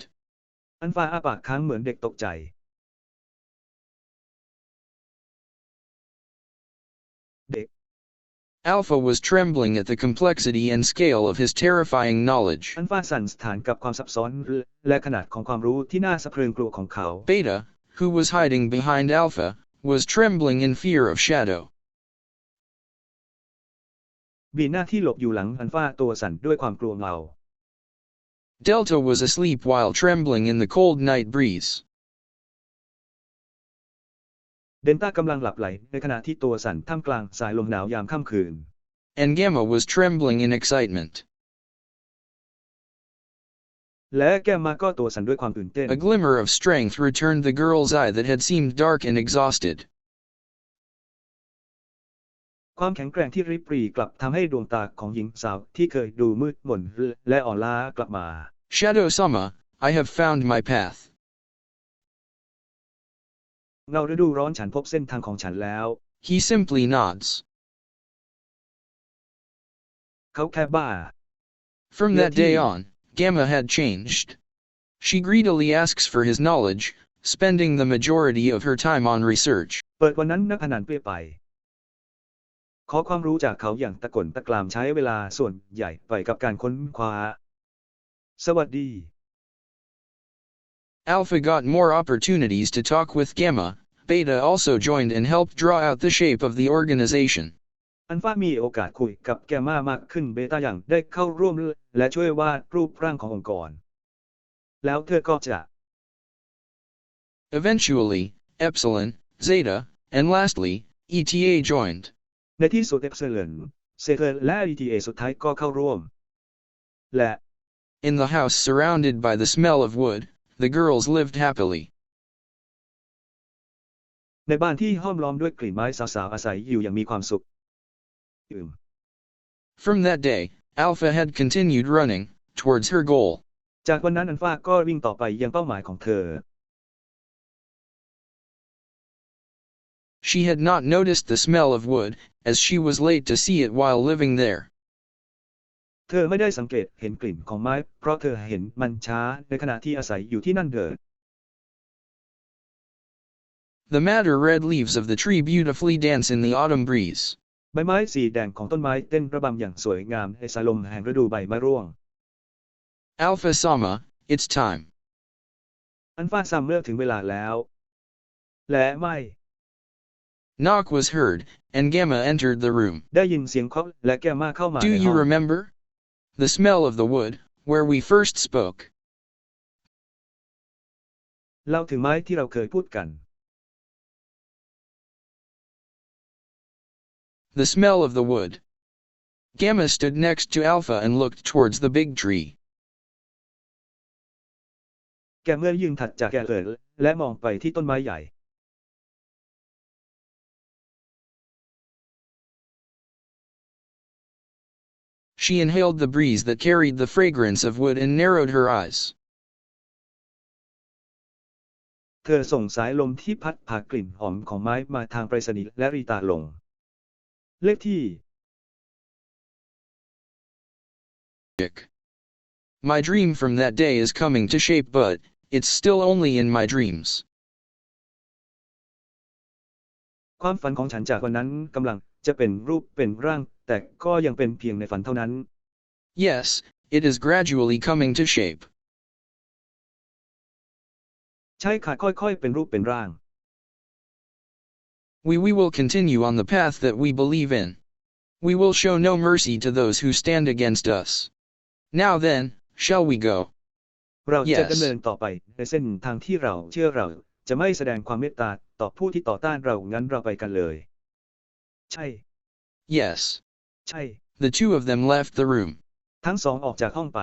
อัลฟาอ้าปากค้างเหมือนเด็กตกใจเด็ก Alpha was trembling at the complexity and scale of his terrifying knowledge. อัลฟาสั่นสะท้านกับความซับซ้อนและขนาดของความรู้ที่น่าสะพรึงกลัวของเขา Beta, who was hiding behind Alpha, was trembling in fear of Shadow. บีน่าที่หลบอยู่หลังอัลฟาตัวสั่นด้วยความกลัวเงา Delta was asleep while trembling in the cold night breeze. เดนต้ากำลังหลับไหลในขณะที่ตัวสั่นท่ามกลางสายลมหนาวยามค่ำคืน And Gamma was trembling in excitement. และแกมมาก็ตัวสั่นด้วยความตื่นเต้น A glimmer of strength returned the girl's eye that had seemed dark and exhausted. ความแข็งแกร่งที่ริบหรี่กลับทำให้ดวงตาของหญิงสาวที่เคยดูมืดมนและอ่อนล้ากลับมา Shadow-sama, I have found my path. เงาฤดูร้อนฉันพบเส้นทางของฉันแล้ว He simply nods. เขาแค่บ้า From that day on, Gamma had changed. She greedily asks for his knowledge, spending the majority of her time on research. เปิดวันนั้นนักพนันเปรี้ยไปขอความรู้จากเขาอย่างตะกลตะกรามใช้เวลาส่วนใหญ่ไปกับการค้นคว้าสวัสดี Alpha got more opportunities to talk with Gamma. Beta also joined and helped draw out the shape of the organization. อัลฟามีโอกาสคุยกับแกมมามากขึ้นเบต้าอย่างได้เข้าร่วมและช่วยวาดรูปร่างขององค์กรแล้วเธอก็จะ Eventually, Epsilon, Zeta, and lastly, ETA joined. ในที่สุดเอฟเซเลนเซเทอร์และ ETA สุดท้ายก็เข้าร่วมและ In the house surrounded by the smell of wood, the girls lived happily. ในบ้านที่ห้อมล้อมด้วยกลิ่นไม้สาวๆอาศัยอยู่อย่างมีความสุขFrom that day, Alpha had continued running towards her goal. จากวันนั้นอัลฟาก็วิ่งต่อไปยังเป้าหมายของเธอ She had not noticed the smell of wood, as she was late to see it while living there. เธอไม่ได้สังเกตเห็นกลิ่นของไม้เพราะเธอเห็นมันช้าในขณะที่อาศัยอยู่ที่นั่นเถิด The madder red leaves of the tree beautifully dance in the autumn breeze. ใบไม้สีแดงของต้นไม้เต้นระบำอย่างสวยงามในสายลมแห่งฤดูใบไม้ร่วง Alpha Sama, it's time. อัลฟาซัมเมื่อถึงเวลาแล้วและไม่ Knock was heard, and Gamma entered the room. ได้ยินเสียงเคาะและแกมมาเข้ามา Do ในห้ you อง remember? The smell of the wood, where we first spoke. เล่าถึงไม้ที่เราเคยพูดกัน The smell of the wood. Gamma stood next to Alpha and looked towards the big tree. แกเมื่อยืนถัดจากแกเลยและมองไปที่ต้นไม้ใหญ่ She inhaled the breeze that carried the fragrance of wood and narrowed her eyes. เธอส่งสายลมที่พัดพากลิ่นหอมของไม้มาทางไปรษณีย์และรีตาลง เลขที่ My dream from that day is coming to shape, but it's still only in my dreams. ความฝันของฉันจากวันนั้นกำลังจะเป็นรูปเป็นร่างแต่ก็ยังเป็นเพียงในฝันเท่านั้น Yes, it is gradually coming to shape. ใช่ค่ะค่อยๆเป็นรูปเป็นร่าง We will continue on the path that we believe in. We will show no mercy to those who stand against us. Now then, shall we go? เราจะ Yes. ดำเนินต่อไปในเส้นทางที่เราเชื่อเราจะไม่แสดงความเมตตาต่อผู้ที่ต่อต้านเรางั้นเราไปกันเลยใช่ Yes. ใช่ The two of them left the room. ทั้งสองออกจากห้องไป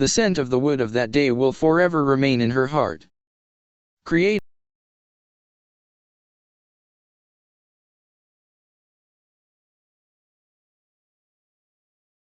The scent of the wood of that day will forever remain in her heart. Create